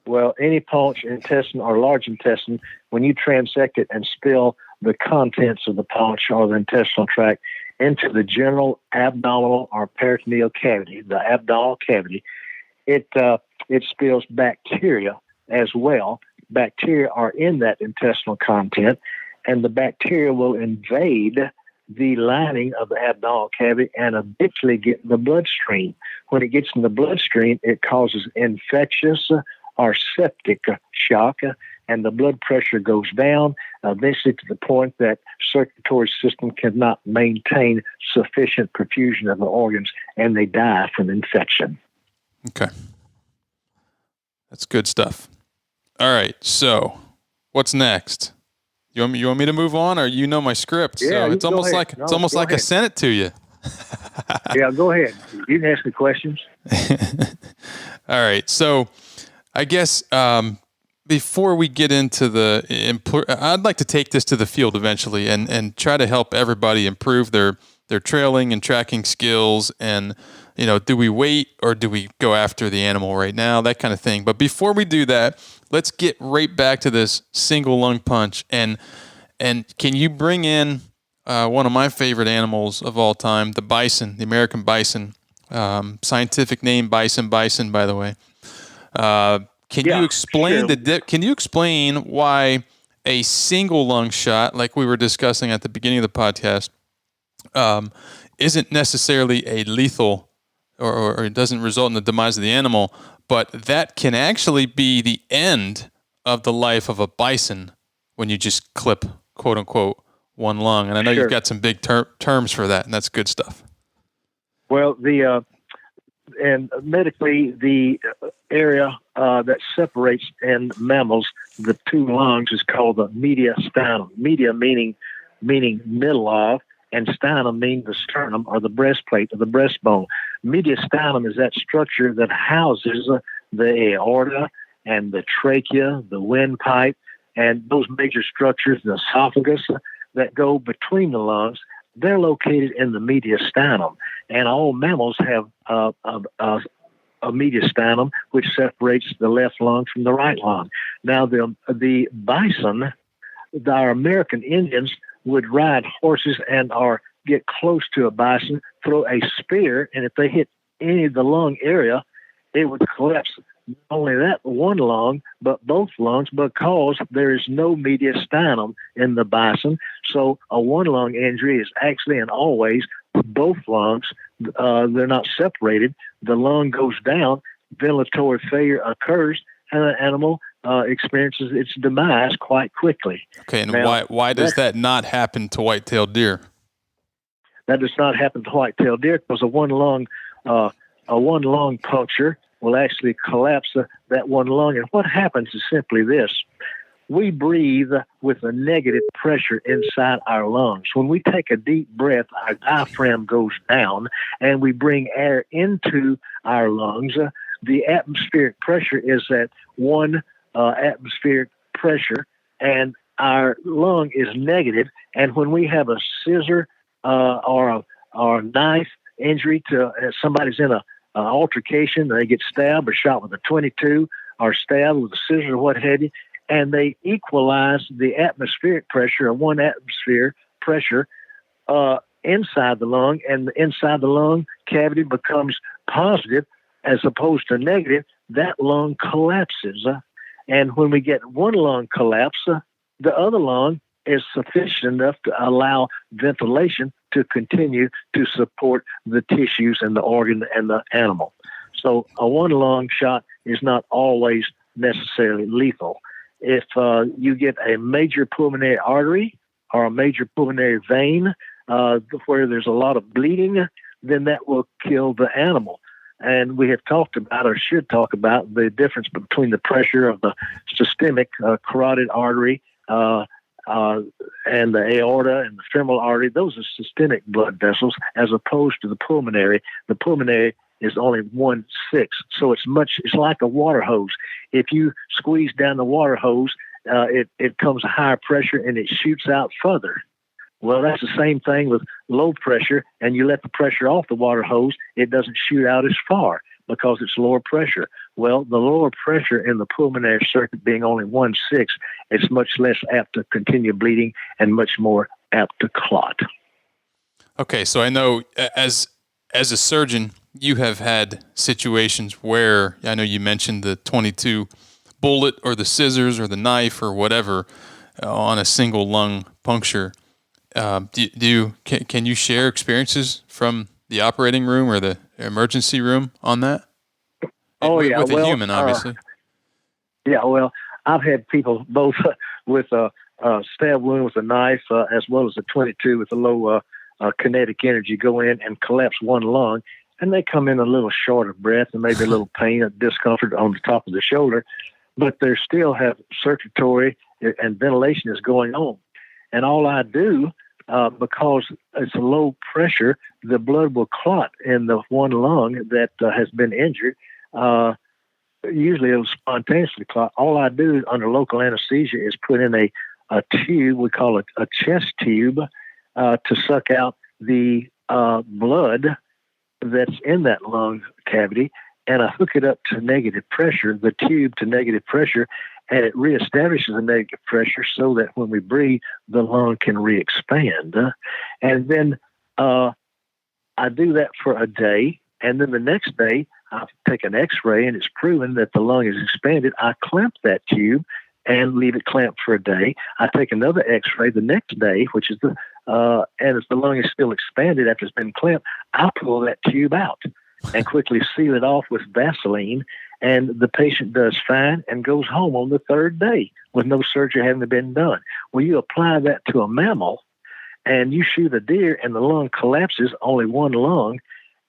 Well, any paunch, intestine, or large intestine, when you transect it and spill the contents of the paunch or the intestinal tract into the general abdominal or peritoneal cavity, the abdominal cavity, it spills bacteria as well. Bacteria are in that intestinal content, and the bacteria will invade the lining of the abdominal cavity and eventually get in the bloodstream. When it gets in the bloodstream, it causes infectious or septic shock, and the blood pressure goes down, eventually to the point that circulatory system cannot maintain sufficient perfusion of the organs, and they die from infection. Okay. That's good stuff. All right, so what's next? You want me to move on, or you know my script? Yeah, so it's almost like I sent it to you. Yeah, go ahead. You can ask me questions. All right, so I guess before we get into I'd like to take this to the field eventually and try to help everybody improve their trailing and tracking skills, and do we wait or do we go after the animal right now, that kind of thing. But before we do that, let's get right back to this single lung punch, and can you bring in one of my favorite animals of all time, the bison, the American bison, scientific name bison, by the way. Can you explain Can you explain why a single lung shot, like we were discussing at the beginning of the podcast, isn't necessarily a lethal, or it doesn't result in the demise of the animal, but that can actually be the end of the life of a bison when you just clip, quote unquote, one lung? And I know you've got some big terms for that, and that's good stuff. Well, and medically, the area that separates in mammals the two lungs is called the mediastinum. Media meaning middle of, and sternum means the sternum or the breastplate or the breastbone. Mediastinum is that structure that houses the aorta and the trachea, the windpipe, and those major structures, the esophagus, that go between the lungs. They're located in the mediastinum, and all mammals have a mediastinum which separates the left lung from the right lung. Now, the bison, our American Indians, would ride horses or get close to a bison, throw a spear, and if they hit any of the lung area, it would collapse not only that one lung, but both lungs, because there is no mediastinum in the bison. So a one lung injury is actually and always both lungs. They're not separated. The lung goes down, ventilatory failure occurs, and the animal experiences its demise quite quickly. Okay, and now, why does that not happen to white-tailed deer? That does not happen to white-tailed deer because a one lung puncture will actually collapse that one lung. And what happens is simply this: we breathe with a negative pressure inside our lungs. When we take a deep breath, our diaphragm goes down and we bring air into our lungs. The atmospheric pressure is at 1 atmospheric pressure, and our lung is negative. And when we have a scissor or a knife injury to somebody's in an altercation, they get stabbed or shot with a 22 or stabbed with a scissor or what have you, and they equalize the atmospheric pressure of 1 atmosphere pressure inside the lung, and inside the lung cavity becomes positive as opposed to negative, that lung collapses. And when we get one lung collapse, the other lung is sufficient enough to allow ventilation to continue to support the tissues and the organ and the animal. So a one lung shot is not always necessarily lethal. If you get a major pulmonary artery or a major pulmonary vein where there's a lot of bleeding, then that will kill the animal. And we have talked about, or should talk about, the difference between the pressure of the systemic carotid artery and the aorta and the femoral artery. Those are systemic blood vessels as opposed to the pulmonary. The pulmonary is only 1/6. So it's like a water hose. If you squeeze down the water hose, it comes a higher pressure and it shoots out further. Well, that's the same thing with low pressure, and you let the pressure off the water hose, it doesn't shoot out as far because it's lower pressure. Well, the lower pressure in the pulmonary circuit being only 1/6, it's much less apt to continue bleeding and much more apt to clot. Okay, so I know as a surgeon, you have had situations where, I know you mentioned the 22 bullet or the scissors or the knife or whatever on a single lung puncture. Can you share experiences from the operating room or the emergency room on that? With a human, obviously. I've had people both with a stab wound with a knife as well as a 22 with a low kinetic energy go in and collapse one lung, and they come in a little short of breath and maybe a little pain and discomfort on the top of the shoulder, but they still have circulatory and ventilation is going on. And all I do, because it's a low pressure, the blood will clot in the one lung that has been injured. Usually it'll spontaneously clot. All I do under local anesthesia is put in a tube, we call it a chest tube, to suck out the blood that's in that lung cavity, and I hook it up to negative pressure, the tube to negative pressure, and it reestablishes the negative pressure so that when we breathe, the lung can re-expand. And then I do that for a day, and then the next day, I take an x-ray, and it's proven that the lung is expanded. I clamp that tube and leave it clamped for a day. I take another x-ray the next day, which is and if the lung is still expanded after it's been clamped, I pull that tube out and quickly seal it off with Vaseline, and the patient does fine and goes home on the third day with no surgery having been done. Well, you apply that to a mammal, and you shoot a deer, and the lung collapses, only one lung,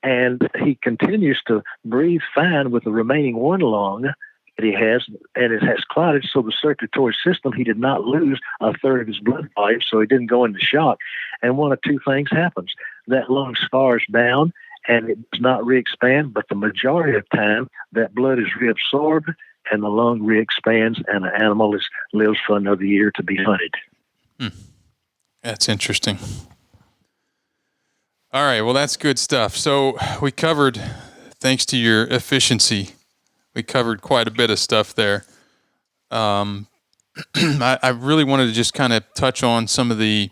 and he continues to breathe fine with the remaining one lung that he has, and it has clotted, so the circulatory system, he did not lose a third of his blood volume, so he didn't go into shock. And one of two things happens. That lung scars down, and it does not re-expand, but the majority of time, that blood is reabsorbed, and the lung re-expands, and the animal lives for another year to be hunted. That's interesting. All right, well, that's good stuff. So we covered, thanks to your efficiency, we covered quite a bit of stuff there. I really wanted to just kind of touch on some of the,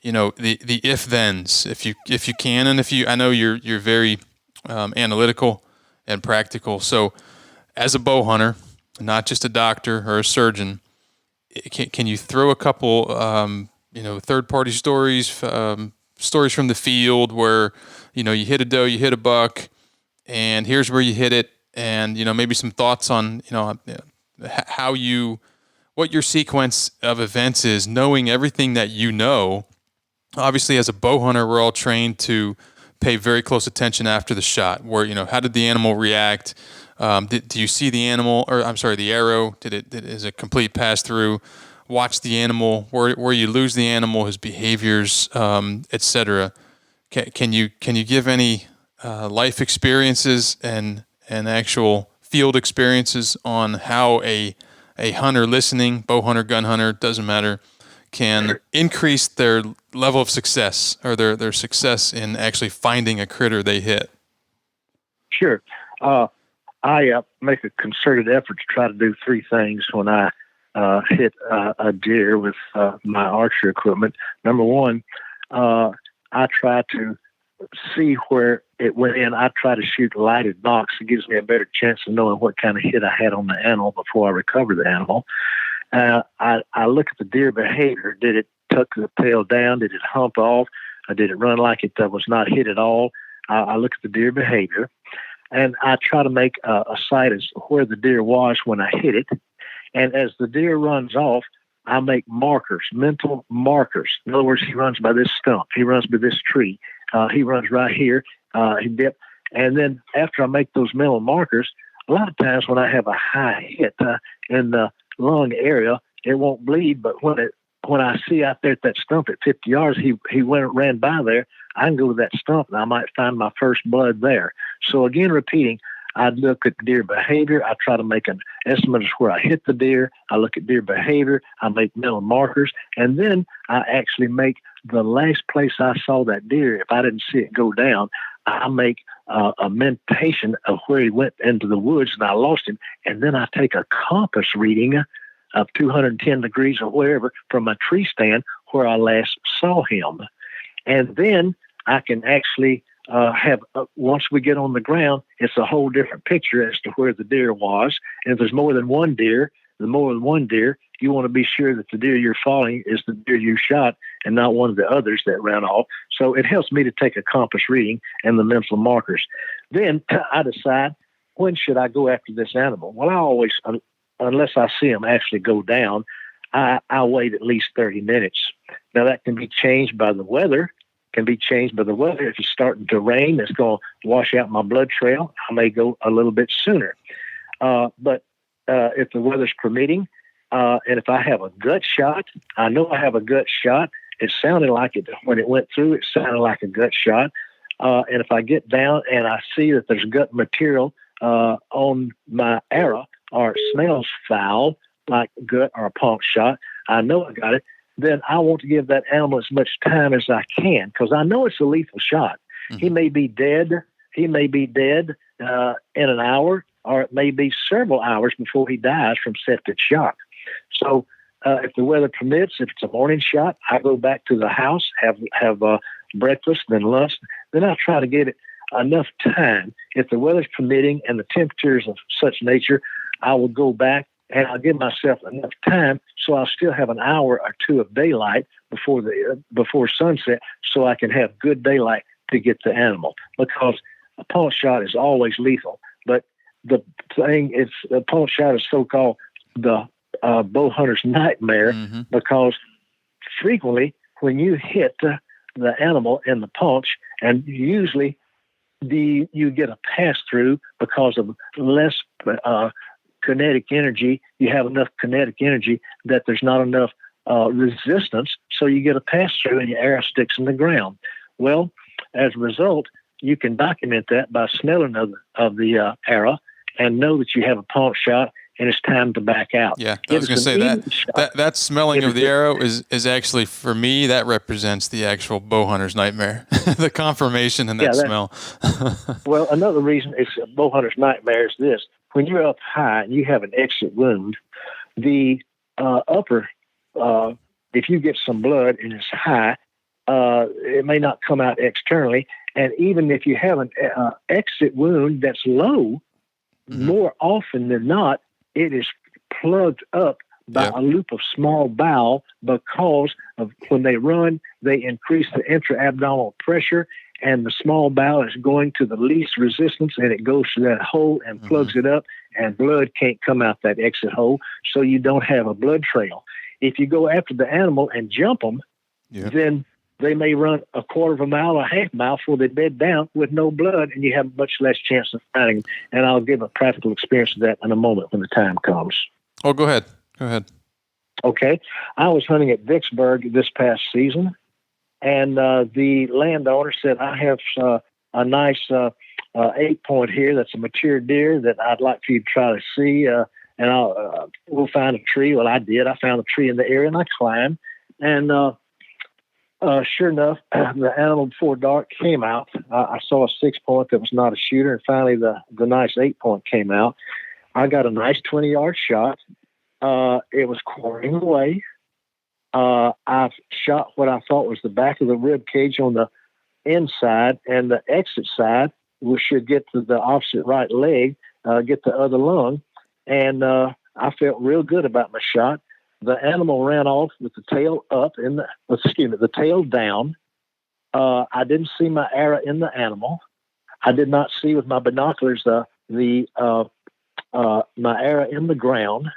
the if-thens, if you can, and I know you're very analytical and practical. So, as a bow hunter, not just a doctor or a surgeon, can you throw a couple, third-party stories, stories from the field where, you hit a doe, you hit a buck, and here's where you hit it, and maybe some thoughts on what your sequence of events is, knowing everything that you know. Obviously, as a bow hunter, we're all trained to pay very close attention after the shot, where how did the animal react, Do you see the animal, or I'm sorry, the arrow? Is it complete pass through? Watch the animal, where you lose the animal, his behaviors, etc. Can you give any life experiences and actual field experiences on how a hunter listening, bow hunter, gun hunter, doesn't matter, can increase their level of success, or their success in actually finding a critter they hit? Sure. I make a concerted effort to try to do three things when I hit a deer with my archery equipment. Number one, I try to see where it went in. I try to shoot lighted knocks. It gives me a better chance of knowing what kind of hit I had on the animal before I recover the animal. I look at the deer behavior. Did it tuck the tail down? Did it hump off? Did it run like it was not hit at all? I look at the deer behavior, and I try to make a sight as where the deer was when I hit it. And as the deer runs off, I make markers, mental markers. In other words, he runs by this stump. He runs by this tree. He runs right here. He dipped. And then after I make those mental markers, a lot of times when I have a high hit in the lung area, it won't bleed. But when I see out there at that stump at 50 yards, he ran by there, I can go to that stump and I might find my first blood there. So again, repeating, I look at deer behavior. I try to make an estimate of where I hit the deer. I look at deer behavior. I make mental markers. And then I actually make the last place I saw that deer. If I didn't see it go down, I make a mentation of where he went into the woods and I lost him. And then I take a compass reading of 210 degrees or wherever from a tree stand where I last saw him. And then I can actually once we get on the ground, it's a whole different picture as to where the deer was. And if there's more than one deer, you want to be sure that the deer you're following is the deer you shot and not one of the others that ran off. So it helps me to take a compass reading and the mental markers. Then I decide, when should I go after this animal? Well, I always, unless I see him actually go down, I wait at least 30 minutes. Now that can be changed by the weather. If it's starting to rain, it's going to wash out my blood trail. I may go a little bit sooner. But if the weather's permitting, and if I have a gut shot, I know I have a gut shot. It sounded like it when it went through. It sounded like a gut shot. And if I get down and I see that there's gut material on my arrow, or it smells foul, like gut or a pump shot, I know I got it. Then I want to give that animal as much time as I can, because I know it's a lethal shot. Mm-hmm. He may be dead in an hour, or it may be several hours before he dies from septic shock. So if the weather permits, if it's a morning shot, I go back to the house, have breakfast, then lunch. Then I try to get it enough time. If the weather's permitting and the temperatures of such nature, I will go back and I'll give myself enough time so I'll still have an hour or two of daylight before sunset, so I can have good daylight to get the animal. Because a pulse shot is always lethal, but the thing is, a pulse shot is so-called the bow hunter's nightmare, mm-hmm. because frequently when you hit the animal in the punch, and usually you get a pass-through because of less kinetic energy. You have enough kinetic energy that there's not enough resistance, so you get a pass-through and your arrow sticks in the ground. Well, as a result, you can document that by smelling of the arrow and know that you have a pulse shot and it's time to back out. Yeah, I was going to say that smelling of the arrow is actually, for me, that represents the actual bow hunter's nightmare, the confirmation in that smell. Well, another reason it's a bow hunter's nightmare is this. When you're up high and you have an exit wound, the upper, if you get some blood and it's high, it may not come out externally. And even if you have an exit wound that's low, mm-hmm. more often than not, it is plugged up by a loop of small bowel, because of when they run, they increase the intra-abdominal pressure, and the small bowel is going to the least resistance, and it goes to that hole and plugs mm-hmm. it up, and blood can't come out that exit hole, so you don't have a blood trail. If you go after the animal and jump them, then they may run a quarter of a mile or a half mile before they bed down with no blood, and you have much less chance of finding them. And I'll give a practical experience of that in a moment when the time comes. Oh, go ahead. Go ahead. Okay. I was hunting at Vicksburg this past season, and the landowner said, I have a nice 8-point here that's a mature deer that I'd like for you to try to see, and we'll find a tree. Well, I did. I found a tree in the area, and I climbed, and sure enough, the animal before dark came out. I saw a 6-point that was not a shooter, and finally the nice 8-point came out. I got a nice 20-yard shot. It was quartering away. I shot what I thought was the back of the rib cage on the inside, and the exit side we should get to the opposite right leg, get the other lung, and I felt real good about my shot. The animal ran off with the tail up the tail down. I didn't see my arrow in the animal. I did not see with my binoculars my arrow in the ground,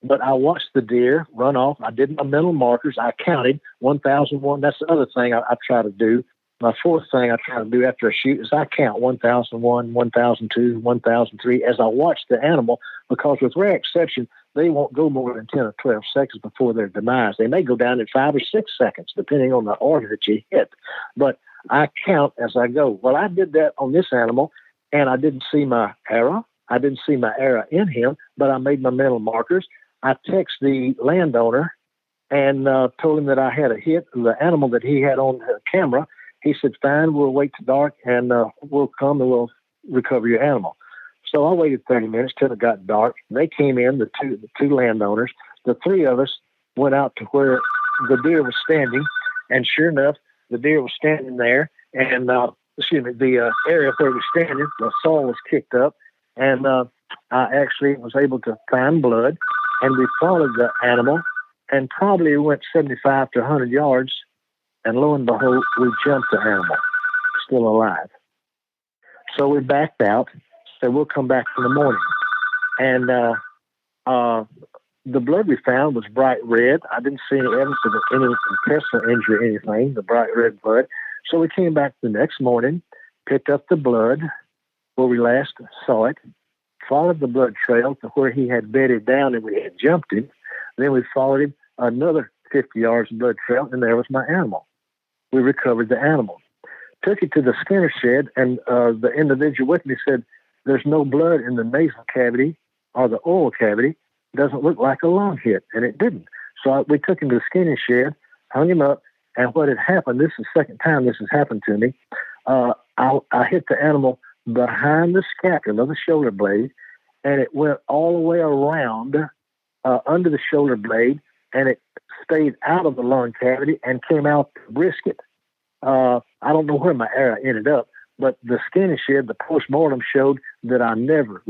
but I watched the deer run off. I did my mental markers. I counted 1,001. That's the other thing I try to do. My fourth thing I try to do after a shoot is I count 1,001, 1,002, 1,003 as I watch the animal, because with rare exception, they won't go more than 10 or 12 seconds before their demise. They may go down in 5 or 6 seconds, depending on the order that you hit. But I count as I go. Well, I did that on this animal, and I didn't see my arrow. I didn't see my arrow in him, but I made my mental markers. I texted the landowner and told him that I had a hit of the animal that he had on the camera. He said, fine, we'll wait till dark, and we'll come and we'll recover your animal. So I waited 30 minutes till it got dark. They came in, the two landowners. The three of us went out to where the deer was standing, and sure enough, the deer was standing there, and the area where he was standing, the soil was kicked up, and I actually was able to find blood, and we followed the animal, and probably went 75 to 100 yards, and lo and behold, we jumped the animal, still alive. So we backed out, said we'll come back in the morning. And the blood we found was bright red. I didn't see any evidence of any intestinal injury or anything, the bright red blood. So we came back the next morning, picked up the blood where we last saw it, followed the blood trail to where he had bedded down and we had jumped him. Then we followed him another 50 yards of blood trail, and there was my animal. We recovered the animal. Took it to the Skinner shed, and the individual with me said, there's no blood in the nasal cavity or the oral cavity. It doesn't look like a lung hit, and it didn't. So we took him to the Skinner shed, hung him up, and what had happened, this is the second time this has happened to me, I hit the animal behind the scapula, the shoulder blade, and it went all the way around under the shoulder blade, and it stayed out of the lung cavity and came out the brisket. I don't know where my arrow ended up, but the Skinner shed, the postmortem showed that I never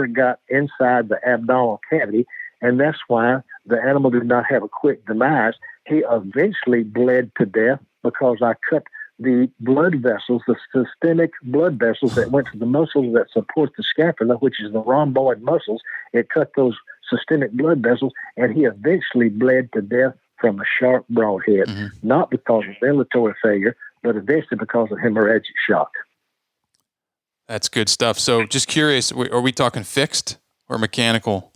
got inside the abdominal cavity, and that's why the animal did not have a quick demise. He eventually bled to death because I cut the blood vessels, the systemic blood vessels that went to the muscles that support the scapula, which is the rhomboid muscles. It cut those systemic blood vessels, and he eventually bled to death from a sharp broadhead, not because of ventilatory failure, but eventually because of hemorrhagic shock. That's good stuff. So just curious, are we talking fixed or mechanical?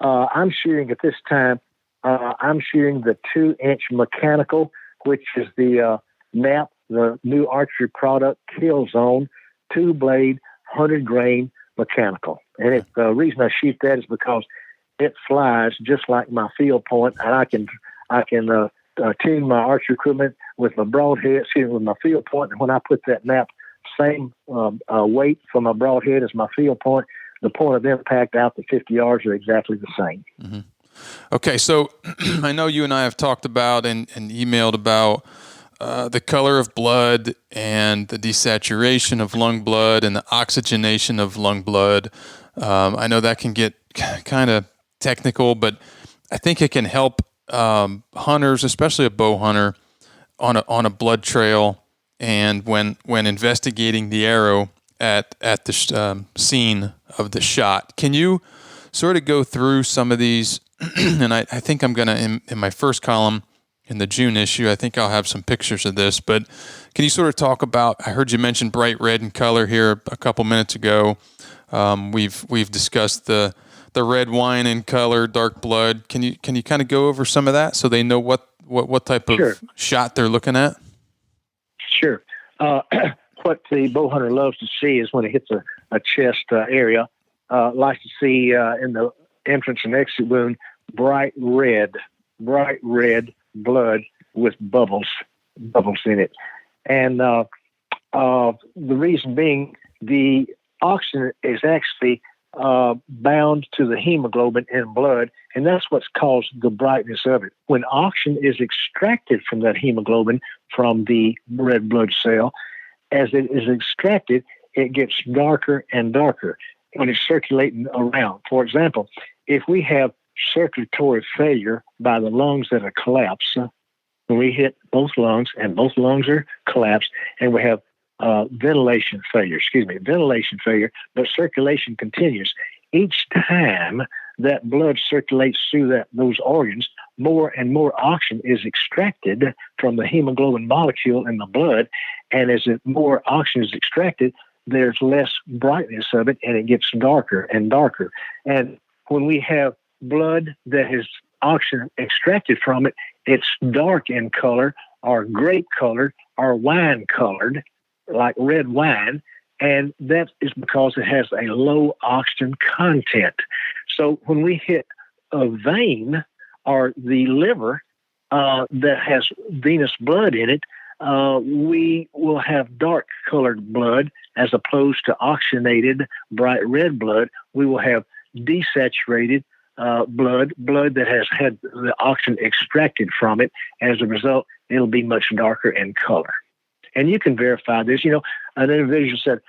I'm shooting at this time, I'm shooting the 2-inch mechanical, which is the NAP, the new archery product, Kill Zone, 2-blade, 100-grain mechanical. And the reason I shoot that is because it flies just like my field point, and I can tune my archery equipment with my broadhead, with my field point, and when I put that NAP same weight for my broadhead as my field point, the point of impact out to 50 yards are exactly the same. Mm-hmm. Okay, so I know you and I have talked about and emailed about the color of blood and the desaturation of lung blood and the oxygenation of lung blood. I know that can get kind of technical, but I think it can help hunters, especially a bow hunter, on a blood trail, and when investigating the arrow at the scene of the shot. Can you sort of go through some of these? And I think I'm going to, in my first column the June issue. I think I'll have some pictures of this, but can you sort of talk about, I heard you mention bright red in color here a couple minutes ago. We've discussed the red wine in color, dark blood. Can you kind of go over some of that so they know what type of shot they're looking at? Sure. What the bow hunter loves to see is when it hits a chest area, likes to see in the entrance and exit wound, bright red blood with bubbles in it. And the reason being, the oxygen is actually bound to the hemoglobin in blood, and that's what's caused the brightness of it. When oxygen is extracted from that hemoglobin from the red blood cell, as it is extracted, it gets darker and darker when it's circulating around. For example, if we have circulatory failure by the lungs that are collapsed, when we hit both lungs and both lungs are collapsed, and we have ventilation failure, but circulation continues. Each time that blood circulates through those organs, more and more oxygen is extracted from the hemoglobin molecule in the blood, and as more oxygen is extracted, there's less brightness of it, and it gets darker and darker. And when we have blood that has oxygen extracted from it, it's dark in color, or grape colored, or wine colored, like red wine, and that is because it has a low oxygen content. So when we hit a vein or the liver that has venous blood in it, we will have dark colored blood as opposed to oxygenated bright red blood. We will have desaturated blood that has had the oxygen extracted from it. As a result, it'll be much darker in color. And you can verify this. You know, an individual said,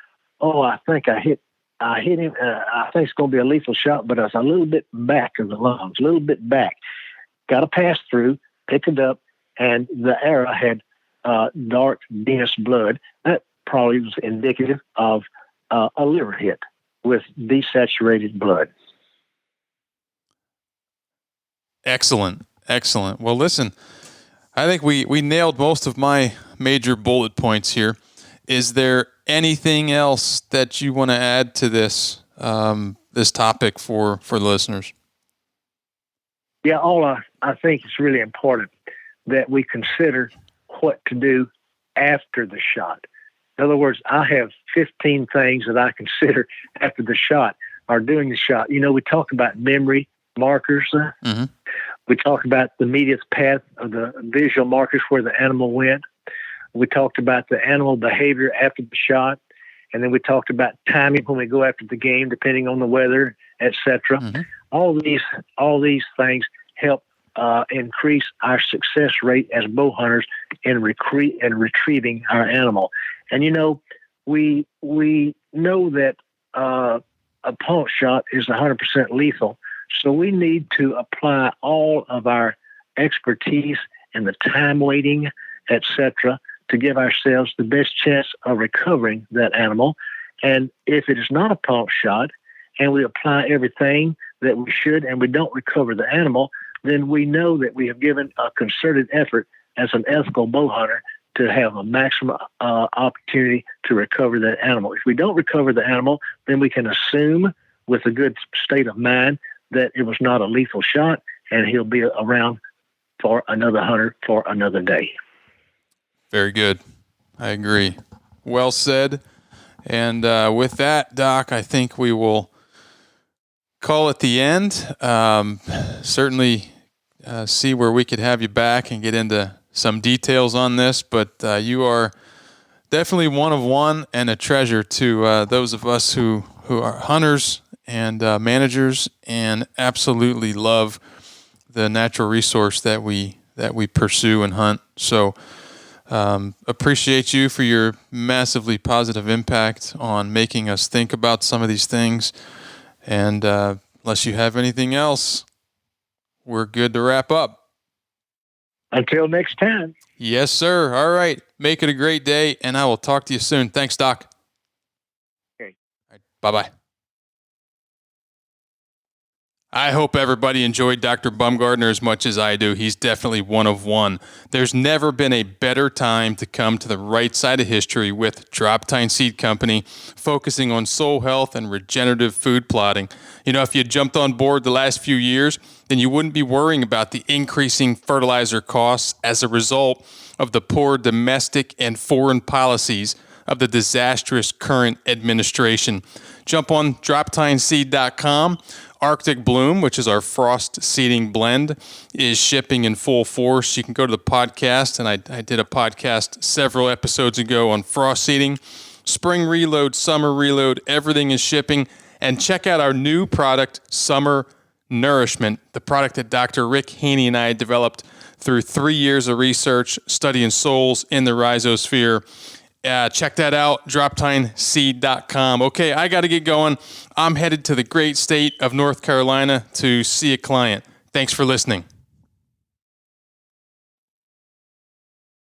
"Oh, I think I hit him. I think it's going to be a lethal shot, but it's a little bit back of the lungs, a little bit back. Got to pass through, pick it up, and the arrow had dark venous blood. That probably was indicative of a liver hit with desaturated blood." Excellent. Well, listen, I think we nailed most of my major bullet points here. Is there anything else that you want to add to this this topic for the listeners? Yeah, I think it's really important that we consider what to do after the shot. In other words, I have 15 things that I consider after the shot or during the shot. You know, we talk about memory markers. Mm-hmm. We talked about the immediate path of the visual markers where the animal went. We talked about the animal behavior after the shot. And then we talked about timing when we go after the game, depending on the weather, etc. Mm-hmm. All these things help increase our success rate as bow hunters in retrieving our animal. And, you know, we know that a pulse shot is 100% lethal. So we need to apply all of our expertise and the time waiting, etc., to give ourselves the best chance of recovering that animal. And if it is not a pulse shot and we apply everything that we should and we don't recover the animal, then we know that we have given a concerted effort as an ethical bow hunter to have a maximum opportunity to recover that animal. If we don't recover the animal, then we can assume with a good state of mind that it was not a lethal shot, and he'll be around for another hunter for another day. Very good. I agree. Well said. And with that, Doc, I think we will call it the end. Certainly see where we could have you back and get into some details on this, but you are definitely one of one and a treasure to those of us who are hunters and managers and absolutely love the natural resource that we pursue and hunt. So appreciate you for your massively positive impact on making us think about some of these things. And unless you have anything else, we're good to wrap up. Until next time. Yes, sir. All right. Make it a great day, and I will talk to you soon. Thanks, Doc. Okay. All right. Bye-bye. I hope everybody enjoyed Dr. Bumgardner as much as I do. He's definitely one of one. There's never been a better time to come to the right side of history with Drop-Tine Seed Company, focusing on soul health and regenerative food plotting. You know, if you jumped on board the last few years, then you wouldn't be worrying about the increasing fertilizer costs as a result of the poor domestic and foreign policies of the disastrous current administration. Jump on droptineseed.com. Arctic Bloom, which is our frost seeding blend, is shipping in full force. You can go to the podcast, and I did a podcast several episodes ago on frost seeding. Spring reload, summer reload, everything is shipping. And check out our new product, Summer Nourishment, the product that Dr. Rick Haney and I developed through 3 years of research, studying souls in the rhizosphere. Check that out, droptineseed.com. Okay, I got to get going. I'm headed to the great state of North Carolina to see a client. Thanks for listening.